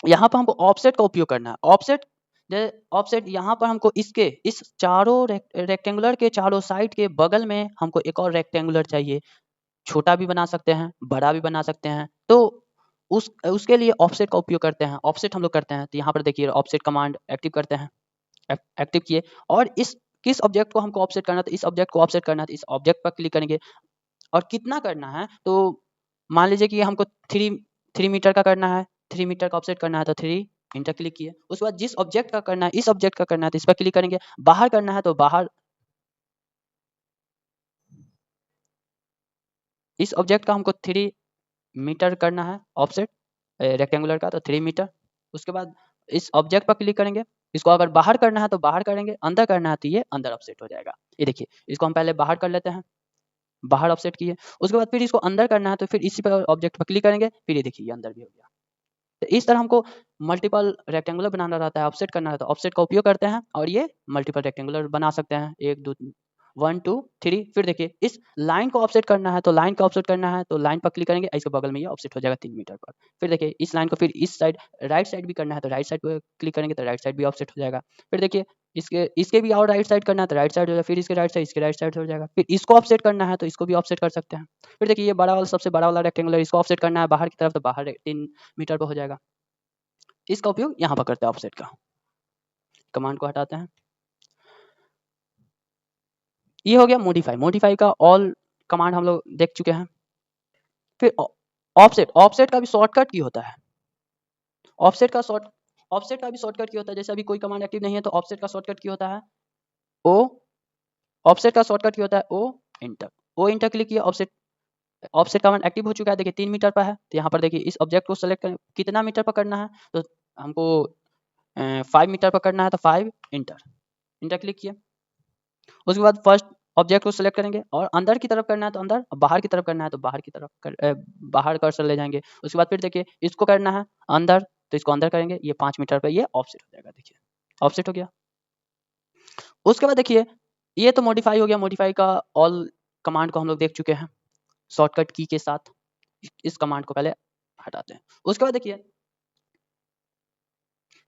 यहाँ पर हमको ऑफसेट का उपयोग करना है। ऑफसेट यहाँ पर हमको इस चारों रेक्टेंगुलर के चारों साइड के बगल में हमको एक और रेक्टेंगुलर चाहिए। छोटा भी बना सकते हैं, बड़ा भी बना सकते हैं। तो उसके लिए ऑफसेट का उपयोग करते हैं। ऑफसेट हम लोग करते हैं, तो यहाँ पर देखिए ऑफसेट कमांड एक्टिव करते हैं। एक्टिव किए, और किस ऑब्जेक्ट को हमको ऑफसेट करना है, तो इस ऑब्जेक्ट को ऑफसेट करना है, तो इस ऑब्जेक्ट पर क्लिक करेंगे। और कितना करना है, तो मान लीजिए कि हमको 3 मीटर का करना है, 3 मीटर का ऑफसेट करना है, तो 3 इंटर क्लिक किए। उसके बाद जिस ऑब्जेक्ट का करना है, इस ऑब्जेक्ट का करना है, तो इस पर क्लिक करेंगे। बाहर करना है तो बाहर, इस ऑब्जेक्ट का हमको 3 मीटर करना है ऑफसेट रेक्टेंगुलर का, तो 3 मीटर। उसके बाद इस ऑब्जेक्ट पर क्लिक करेंगे। इसको अगर बाहर करना है तो बाहर करेंगे, अंदर करना है तो ये अंदर ऑफसेट हो जाएगा। ये देखिए इसको हम पहले बाहर कर लेते हैं, बाहर ऑफसेट किए। उसके बाद फिर इसको अंदर करना है, तो फिर इसी पर ऑब्जेक्ट पर क्लिक करेंगे, फिर ये देखिए ये अंदर भी हो गया। तो इस तरह हमको मल्टीपल रेक्टेंगुलर बनाना रहता है, ऑफसेट करना रहता है, ऑफसेट का उपयोग करते हैं और ये मल्टीपल रेक्टेंगुलर बना सकते हैं। 1 2 1 2 3। फिर देखिए इस लाइन को ऑफसेट करना है, तो लाइन को ऑफसेट करना है तो लाइन पर क्लिक करेंगे, इसके बगल में ये ऑफसेट हो जाएगा 3 मीटर पर। फिर देखिए इस लाइन को फिर इस साइड राइट साइड भी करना है, तो राइट साइड पे क्लिक करेंगे तो राइट साइड भी ऑफसेट हो जाएगा। फिर देखिए इसके इसके भी और राइट साइड करना है तो राइट साइड हो जाएगा, फिर इसके राइट साइड हो जाएगा। फिर इसको ऑफसेट करना है तो इसको भी ऑफसेट कर सकते हैं। फिर देखिए ये बड़ा वाला सबसे बड़ा वाला रेक्टेंगुलर, इसको ऑफसेट करना है बाहर की तरफ, तो बाहर 3 मीटर पर हो जाएगा। इसका उपयोग यहाँ पर करते हैं ऑफसेट का। कमांड को हटाते हैं। ये हो गया मॉडिफाई। मॉडिफाई का ऑल कमांड हम लोग देख चुके हैं। फिर ऑफसेट, ऑफसेट का भी शॉर्टकट की होता है। ऑफसेट का भी शॉर्टकट की होता है। जैसे अभी कोई कमांड एक्टिव नहीं है तो ऑफसेट का शॉर्टकट की होता है ओ। ऑफसेट का शॉर्टकट की होता है O enter. O enter click किया, ऑफसेट ऑफसेट कमांड एक्टिव हो चुका है। देखिए 3 मीटर पर है, तो यहाँ पर देखिए इस ऑब्जेक्ट को सेलेक्ट करें, कितना मीटर पर करना है, तो हमको 5 मीटर पर करना है, तो 5 इंटर। इंटर क्लिक किया। उसके बाद फर्स्ट ऑब्जेक्ट को सिलेक्ट करेंगे और अंदर की तरफ करना है तो अंदर, बाहर की तरफ करना है तो बाहर की तरफ बाहर कर्सर ले जाएंगे। उसके बाद फिर देखिए इसको करना है अंदर, तो इसको अंदर करेंगे, ये 5 मीटर पे ये ऑफसेट हो जाएगा। देखिए ऑफसेट हो गया। उसके बाद देखिए ये तो मॉडिफाई हो गया। मॉडिफाई का ऑल कमांड को हम लोग देख चुके हैं शॉर्टकट की के साथ। इस कमांड को पहले हटाते हैं। उसके बाद देखिए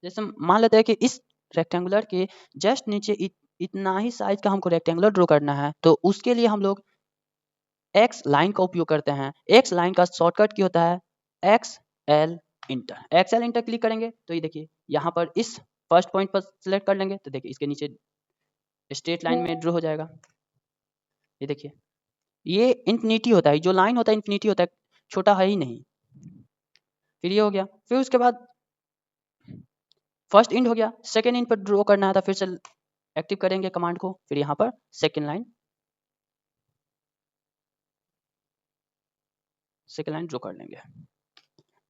जैसे मान लेते हैं कि इस रेक्टेंगुलर के जस्ट नीचे इतना ही साइज का हमको रेक्टेंगुलर ड्रॉ करना है, तो उसके लिए हम लोग एक्स लाइन का उपयोग करते हैं। एक्स लाइन का शॉर्टकट की होता है x L inter. X L inter click करेंगे तो ये देखिए यहाँ पर इस फर्स्ट पॉइंट पर सिलेक्ट कर लेंगे, तो देखिए इसके नीचे स्ट्रेट लाइन में ड्रॉ हो जाएगा। ये देखिए ये इन्फिनिटी होता है, जो लाइन होता है इन्फिनिटी होता है, छोटा है ही नहीं। फिर ये हो गया। फिर उसके बाद फर्स्ट इंड हो गया। सेकेंड इंड पर ड्रॉ करना है तो फिर से एक्टिव करेंगे कमांड को, फिर यहाँ पर सेकेंड लाइन ड्रॉ कर लेंगे।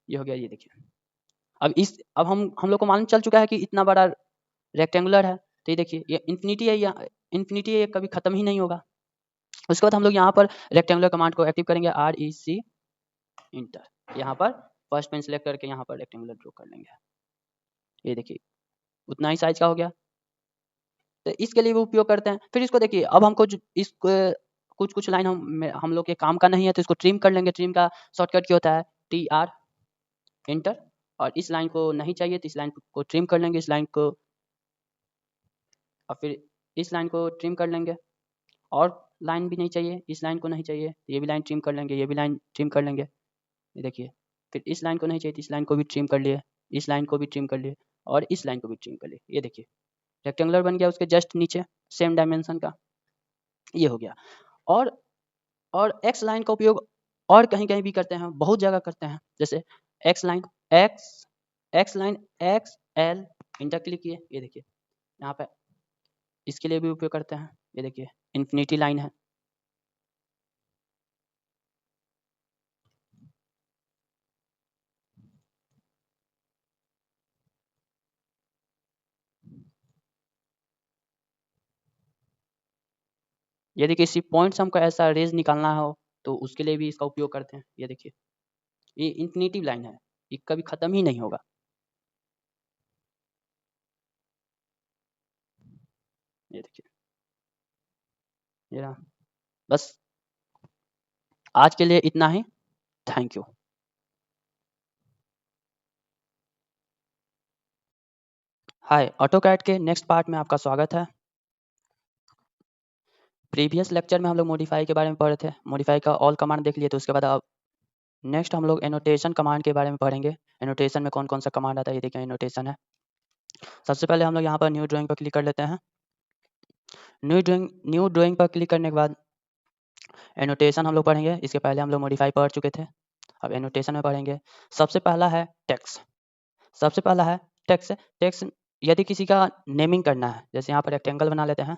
ये हो गया। ये देखिए अब हम लोग को मालूम चल चुका है कि इतना बड़ा रेक्टेंगुलर है, तो ये देखिए ये इन्फिनिटी है, या इन्फिनिटी है, ये कभी खत्म ही नहीं होगा। उसके बाद हम लोग यहाँ पर रेक्टेंगुलर कमांड को एक्टिव करेंगे, REC इंटर। यहाँ पर फर्स्ट पेन सेलेक्ट करके यहाँ पर रेक्टेंगुलर ड्रॉ कर लेंगे। ये देखिए उतना ही साइज का हो गया, तो इसके लिए भी उपयोग करते हैं। फिर इसको देखिए अब हमको इस कुछ कुछ लाइन हम लोग के काम का नहीं है, तो इसको ट्रिम कर लेंगे। ट्रिम का शॉर्टकट क्या होता है TR इंटर। और इस लाइन को नहीं चाहिए तो इस लाइन को ट्रिम कर लेंगे, इस लाइन को, और फिर इस लाइन को ट्रिम कर लेंगे। और लाइन भी नहीं चाहिए, इस लाइन को नहीं चाहिए, ये भी लाइन ट्रिम कर लेंगे, ये भी लाइन ट्रिम कर लेंगे। ये देखिए फिर इस लाइन को नहीं चाहिए तो इस लाइन को भी ट्रिम कर लिए, इस लाइन को भी ट्रिम कर लिए, और इस लाइन को भी ट्रिम कर लिए। ये देखिए रेक्टेंगुलर बन गया, उसके जस्ट नीचे सेम डायमेंशन का। ये हो गया। और एक्स लाइन का उपयोग और कहीं कहीं भी करते हैं, बहुत जगह करते हैं। जैसे x line x L inter click किए, ये देखिए यहाँ पे इसके लिए भी उपयोग करते हैं। ये देखिए इन्फिनिटी लाइन है। यदि किसी पॉइंट से हमको ऐसा रेज निकालना हो तो उसके लिए भी इसका उपयोग करते हैं। ये देखिए ये इन्फिनिटी लाइन है, ये कभी खत्म ही नहीं होगा। ये देखिए ये रहा। बस आज के लिए इतना ही। Thank you. हाय, ऑटोकैड के नेक्स्ट पार्ट में आपका स्वागत है। प्रीवियस लेक्चर में हम लोग मॉडिफाई के बारे में पढ़े थे। मॉडिफाई का ऑल कमांड देख लिए, तो उसके बाद अब नेक्स्ट हम लोग एनोटेशन कमांड के बारे में पढ़ेंगे। एनोटेशन में कौन कौन सा कमांड आता है, ये देखिए एनोटेशन है। सबसे पहले हम लोग यहाँ पर न्यू ड्राइंग पर क्लिक कर लेते हैं। न्यू ड्राइंग पर क्लिक करने के बाद एनोटेशन हम लोग पढ़ेंगे। इसके पहले हम लोग मॉडिफाई पढ़ चुके थे, अब एनोटेशन में पढ़ेंगे। सबसे पहला है टेक्स्ट। सबसे पहला है टेक्स्ट। टेक्स्ट यदि किसी का नेमिंग करना है, जैसे यहाँ पर रेक्टेंगल बना लेते हैं,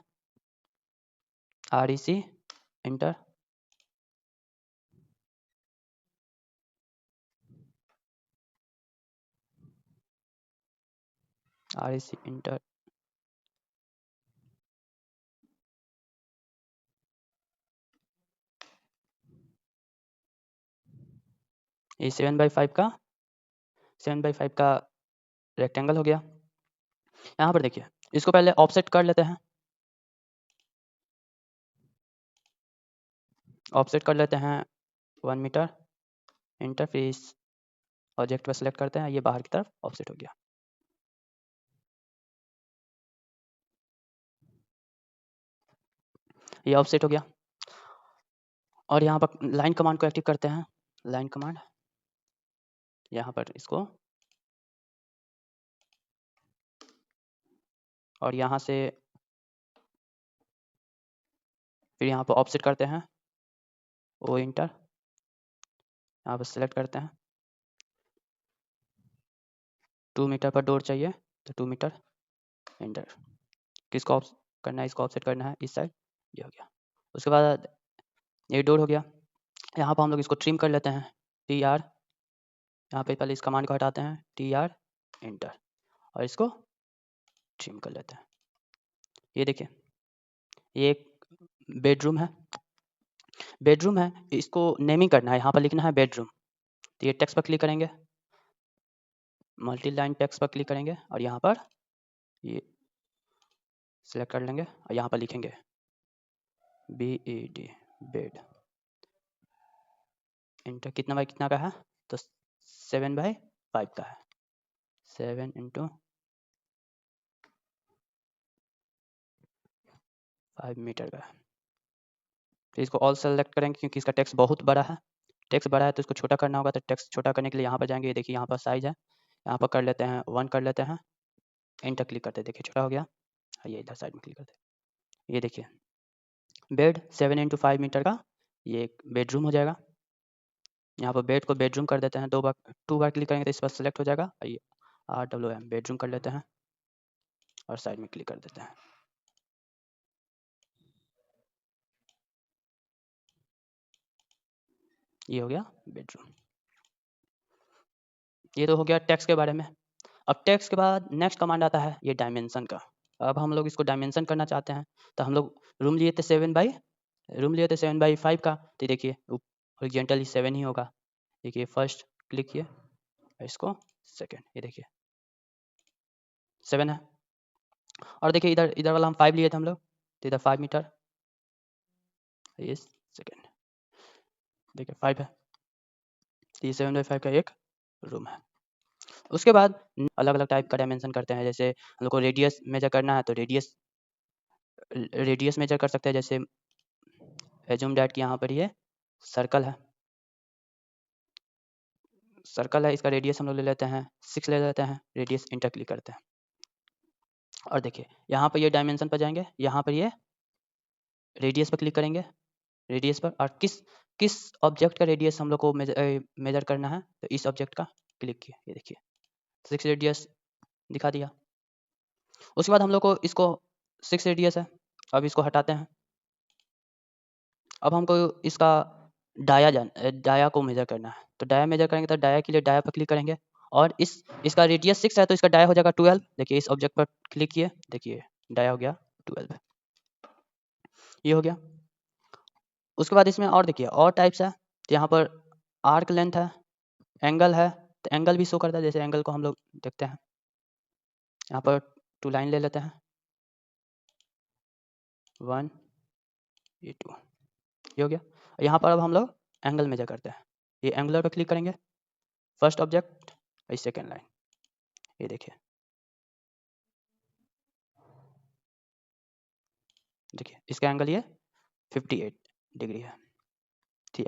REC इंटर। REC inter. ये 7/5 का 7/5 का रेक्टेंगल हो गया। यहाँ पर देखिए, इसको पहले ऑफसेट कर लेते हैं। ऑफसेट कर लेते हैं 1 मीटर, इंटर, फिर इस ऑब्जेक्ट पर सेलेक्ट करते हैं, ये बाहर की तरफ ऑफसेट हो गया। ये ऑफसेट हो गया। और यहाँ पर लाइन कमांड को एक्टिव करते हैं। लाइन कमांड, यहाँ पर इसको, और यहाँ से फिर यहाँ पर ऑफसेट करते हैं, ओ इंटर, यहाँ पर सेलेक्ट करते हैं। 2 मीटर पर डोर चाहिए तो 2 मीटर, इंटर। किसको ऑफ करना है? इसको ऑफसेट करना है इस साइड, ये हो गया। उसके बाद ये डोर हो गया। यहाँ पर हम लोग इसको ट्रिम कर लेते हैं, TR, यहाँ पे पहले इस कमांड को हटाते हैं, TR, इंटर, और इसको ट्रिम कर लेते हैं। ये देखिए, ये एक बेडरूम है। बेडरूम है, इसको नेमिंग करना है। यहाँ पर लिखना है बेडरूम, तो ये टेक्स्ट पर क्लिक करेंगे, मल्टी लाइन टेक्स्ट पर क्लिक करेंगे, और यहाँ पर ये सेलेक्ट कर लेंगे, और यहाँ पर लिखेंगे BED, बेड, इंटर। कितना बाई कितना का है? तो 7/5 का है। 7 × 5 मीटर का है। तो इसको ऑल सेलेक्ट करेंगे क्योंकि इसका टेक्स्ट बहुत बड़ा है। टेक्स्ट बड़ा है तो इसको छोटा करना होगा, तो टेक्स्ट छोटा करने के लिए यहाँ पर जाएंगे। ये देखिए, यहाँ पर साइज है, यहाँ पर कर लेते हैं 1 कर लेते हैं, एंटर क्लिक करते हैं। देखिए छोटा हो गया। ये इधर साइड में क्लिक करते हैं। ये देखिए, बेड 7 × 5 मीटर का ये एक बेडरूम हो जाएगा। यहाँ पर बेड को बेडरूम कर देते हैं, 2 बार क्लिक करेंगे तो इस पर सेलेक्ट हो जाएगा। ये RWM बेडरूम कर लेते हैं, और साइड में क्लिक कर देते हैं। ये हो गया बेडरूम। ये तो हो गया टेक्स्ट के बारे में। अब टेक्स्ट के बाद नेक्स्ट कमांड आता है ये डायमेंशन का। अब हम लोग इसको डायमेंशन करना चाहते हैं, तो हम लोग रूम लिए थे 7/5 का, तो देखिए हॉरिजॉन्टली 7 ही होगा। देखिए फर्स्ट क्लिक किए, इसको सेकंड, ये देखिए 7 है। और देखिए इधर इधर वाला हम 5 लिए थे हम लोग, तो इधर 5 मीटर, ये सेकंड, देखिए 5 है। तो ये 7/5 का एक रूम है। उसके बाद अलग अलग टाइप का डायमेंशन करते हैं। जैसे हम लोग को रेडियस मेजर करना है, तो रेडियस मेजर कर सकते हैं। जैसे एज्यूम दैट कि यहाँ पर ये सर्कल है, इसका रेडियस हम लोग ले लेते हैं 6 ले लेते हैं, रेडियस, इंटर क्लिक करते हैं। और देखिए यहाँ पर ये डायमेंशन पर जाएंगे, यहाँ पर ये रेडियस पर क्लिक करेंगे, रेडियस पर, और किस ऑब्जेक्ट का रेडियस हम लोग को मेजर करना है, तो इस ऑब्जेक्ट का क्लिक किए। ये देखिए 6 रेडियस दिखा दिया। उसके बाद हम लोग को इसको 6 रेडियस है, अब इसको हटाते हैं। अब हमको इसका डाया को मेजर करना है, तो डाया मेजर करेंगे तो डाया के लिए डाया पर क्लिक करेंगे, और इसका रेडियस 6 है तो इसका डाया हो जाएगा 12। देखिए इस ऑब्जेक्ट पर क्लिक किए, देखिए डाया हो गया 12, ये हो गया। उसके बाद इसमें और देखिए और टाइप्स है, तो यहाँ पर आर्क लेंथ है, एंगल है, तो एंगल भी शो करता है। जैसे एंगल को हम लोग देखते हैं, यहाँ पर 2 लाइन ले लेते हैं, 1, ये 2, ये हो गया। यहाँ पर अब हम लोग एंगल मेजर करते हैं। ये एंगुलर पर क्लिक करेंगे, फर्स्ट ऑब्जेक्ट, सेकेंड लाइन, ये देखिए इसका एंगल ये 58 डिग्री है। ठीक,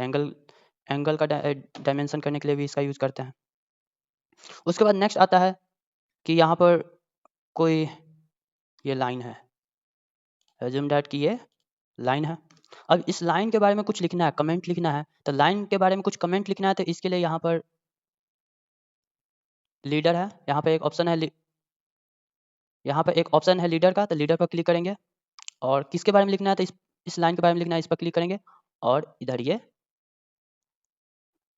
एंगल का डायमेंशन करने के लिए भी इसका यूज करते हैं। उसके बाद नेक्स्ट आता है कि यहाँ पर कोई ये लाइन है, एज्यूम दैट कि ये लाइन है। अब इस लाइन के बारे में कुछ लिखना है, कमेंट लिखना है, तो लाइन के बारे में कुछ कमेंट लिखना है, तो इसके लिए यहाँ पर लीडर है, यहाँ पे एक ऑप्शन है लीडर का, तो लीडर पर क्लिक करेंगे, और किसके बारे में लिखना है, तो इस लाइन के बारे में लिखना है, इस पर क्लिक करेंगे, और इधर ये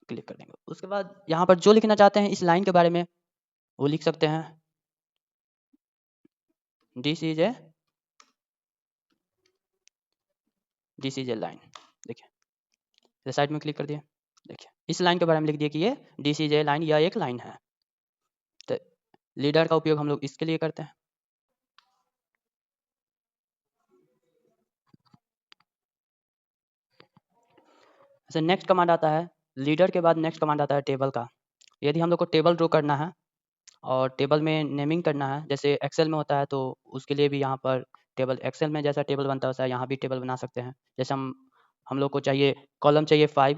क्लिक कर देंगे। उसके बाद यहाँ पर जो लिखना चाहते हैं इस लाइन के बारे में वो लिख सकते हैं। दिस इज ए लाइन, देखिए साइड में क्लिक कर दिए, देखिए इस लाइन के बारे में लिख दिए कि ये दिस इज ए लाइन, यह एक लाइन है। लीडर का उपयोग हम लोग इसके लिए करते हैं। जैसे नेक्स्ट कमांड आता है, लीडर के बाद नेक्स्ट कमांड आता है टेबल का। यदि हम लोग को टेबल ड्रॉ करना है और टेबल में नेमिंग करना है, जैसे एक्सेल में होता है, तो उसके लिए भी यहाँ पर टेबल, एक्सेल में जैसा टेबल बनता है वैसा यहाँ भी टेबल बना सकते हैं। जैसे हम लोग को चाहिए कॉलम चाहिए 5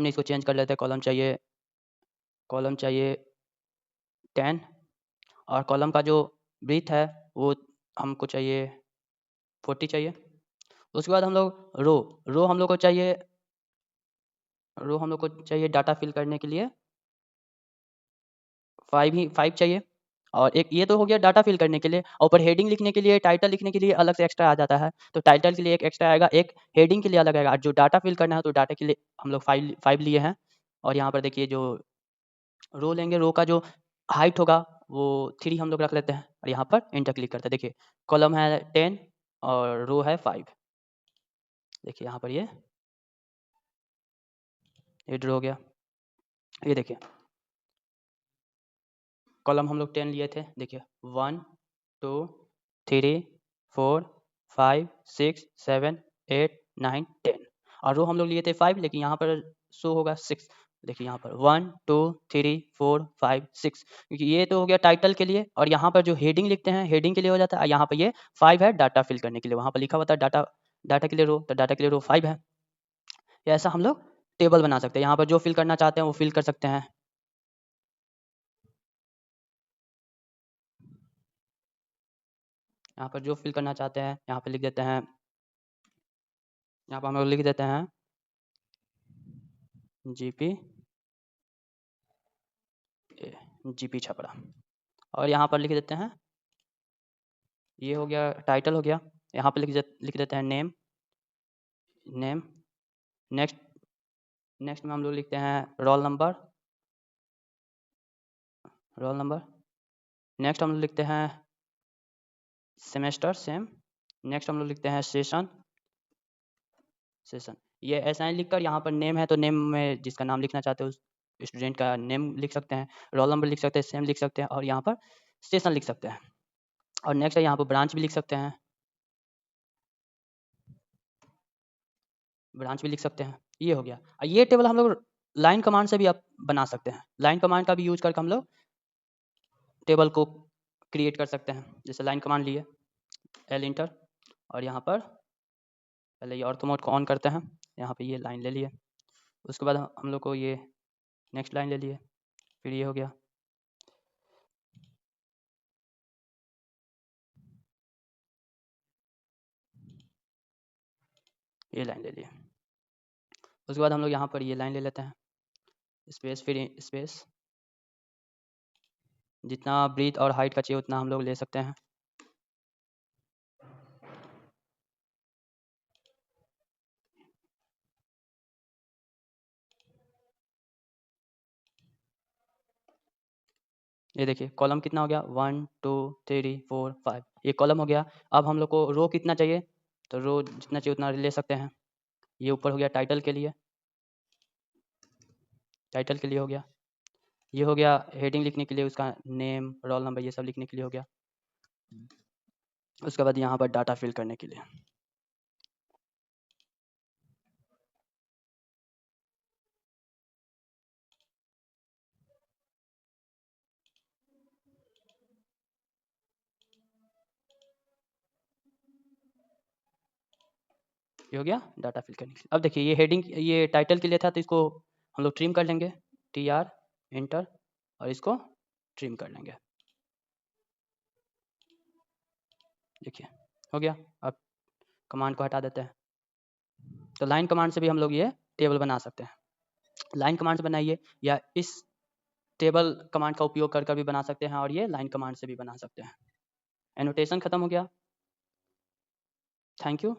में इसको चेंज कर लेते हैं, कॉलम चाहिए 10 और कॉलम का जो ब्रीथ है वो हमको चाहिए 40 चाहिए। उसके बाद हम लोग रो हम लोग को चाहिए डाटा फिल करने के लिए 5 चाहिए। और एक ये तो हो गया डाटा फिल करने के लिए, और ऊपर हेडिंग लिखने के लिए, टाइटल लिखने के लिए अलग से एक्स्ट्रा आ जाता है। तो टाइटल के लिए एक एक्स्ट्रा आएगा, एक हेडिंग के लिए अलग आएगा। जो डाटा फिल करना है तो डाटा के लिए हम लोग 5 लिए हैं। और यहाँ पर देखिए जो रो लेंगे, रो का जो हाइट होगा वो 3 हम लोग रख लेते हैं और यहाँ पर एंटर क्लिक करते हैं। देखिए कॉलम है 10 और रो है 5। देखिए यहाँ पर ये ड्रॉ हो गया। ये देखिए कॉलम हम लोग 10 लिए थे, देखिए 1 2 3 4 5 6 7 8 9 10 और रो हम लोग लिए थे 5, लेकिन यहाँ पर शो होगा 6। देखिए यहाँ पर 1 2 3 4 5 6, क्योंकि ये तो हो गया टाइटल के लिए। और यहाँ पर जो हेडिंग लिखते हैं हेडिंग के लिए हो जाता है। यहाँ पर ये 5 है डाटा फिल करने के लिए, वहाँ पर लिखा हुआ था डाटा के लिए रो, तो डाटा के लिए रो 5 है। ऐसा हम लोग टेबल बना सकते हैं। यहाँ पर जो फिल करना चाहते हैं वो फिल कर सकते हैं। यहाँ पर जो फिल करना चाहते हैं यहाँ पे लिख देते हैं, यहाँ पर हम लोग लिख देते हैं जीपी छपरा, और यहाँ पर लिख देते हैं, ये हो गया टाइटल हो गया। यहाँ पर लिख देते हैं नेम। नेक्स्ट में हम लोग लिखते हैं रोल नंबर। नेक्स्ट हम लोग लिखते हैं सेमेस्टर सेम। नेक्स्ट हम लोग लिखते हैं सेशन। ये ऐसा ही लिखकर यहाँ पर नेम है तो नेम में जिसका नाम लिखना चाहते हो उस स्टूडेंट का नेम लिख सकते हैं, रोल नंबर लिख सकते हैं, सेम लिख सकते हैं और यहाँ पर सेशन लिख सकते हैं। और नेक्स्ट है यहाँ पर ब्रांच भी लिख सकते हैं, ये हो गया। ये टेबल हम लोग लाइन कमांड से भी आप बना सकते हैं। लाइन कमांड का भी यूज करके हम लोग टेबल को क्रिएट कर सकते हैं। जैसे लाइन कमांड लिए एल इंटर और यहाँ पर पहले ये ऑर्थो मोड को ऑन करते हैं, यहाँ पे ये लाइन ले लिए। उसके बाद हम लोग को ये नेक्स्ट लाइन ले लिए, फिर ये हो गया। ये लाइन ले लिए। उसके बाद हम लोग यहाँ पर ये लाइन ले लेते हैं, स्पेस फिर स्पेस, जितना ब्रीथ और हाइट का चाहिए उतना हम लोग ले सकते हैं। ये देखिए कॉलम कितना हो गया 1 2 3 4 5, ये कॉलम हो गया। अब हम लोग को रो कितना चाहिए, तो रो जितना चाहिए उतना ले सकते हैं। ये ऊपर हो गया टाइटल के लिए हो गया। ये हो गया हेडिंग लिखने के लिए, उसका नेम रोल नंबर ये सब लिखने के लिए हो गया। उसके बाद यहाँ पर डाटा फिल करने के लिए। ये हो गया डाटा फिल करने के लिए। अब देखिए ये हेडिंग ये टाइटल के लिए था तो इसको हम लोग ट्रिम कर लेंगे, TR एंटर, और इसको ट्रिम कर लेंगे। देखिए हो गया। अब कमांड को हटा देते हैं। तो लाइन कमांड से भी हम लोग ये टेबल बना सकते हैं। लाइन कमांड से बनाइए या इस टेबल कमांड का उपयोग कर भी बना सकते हैं, और ये लाइन कमांड से भी बना सकते हैं। एनोटेशन खत्म हो गया। Thank you.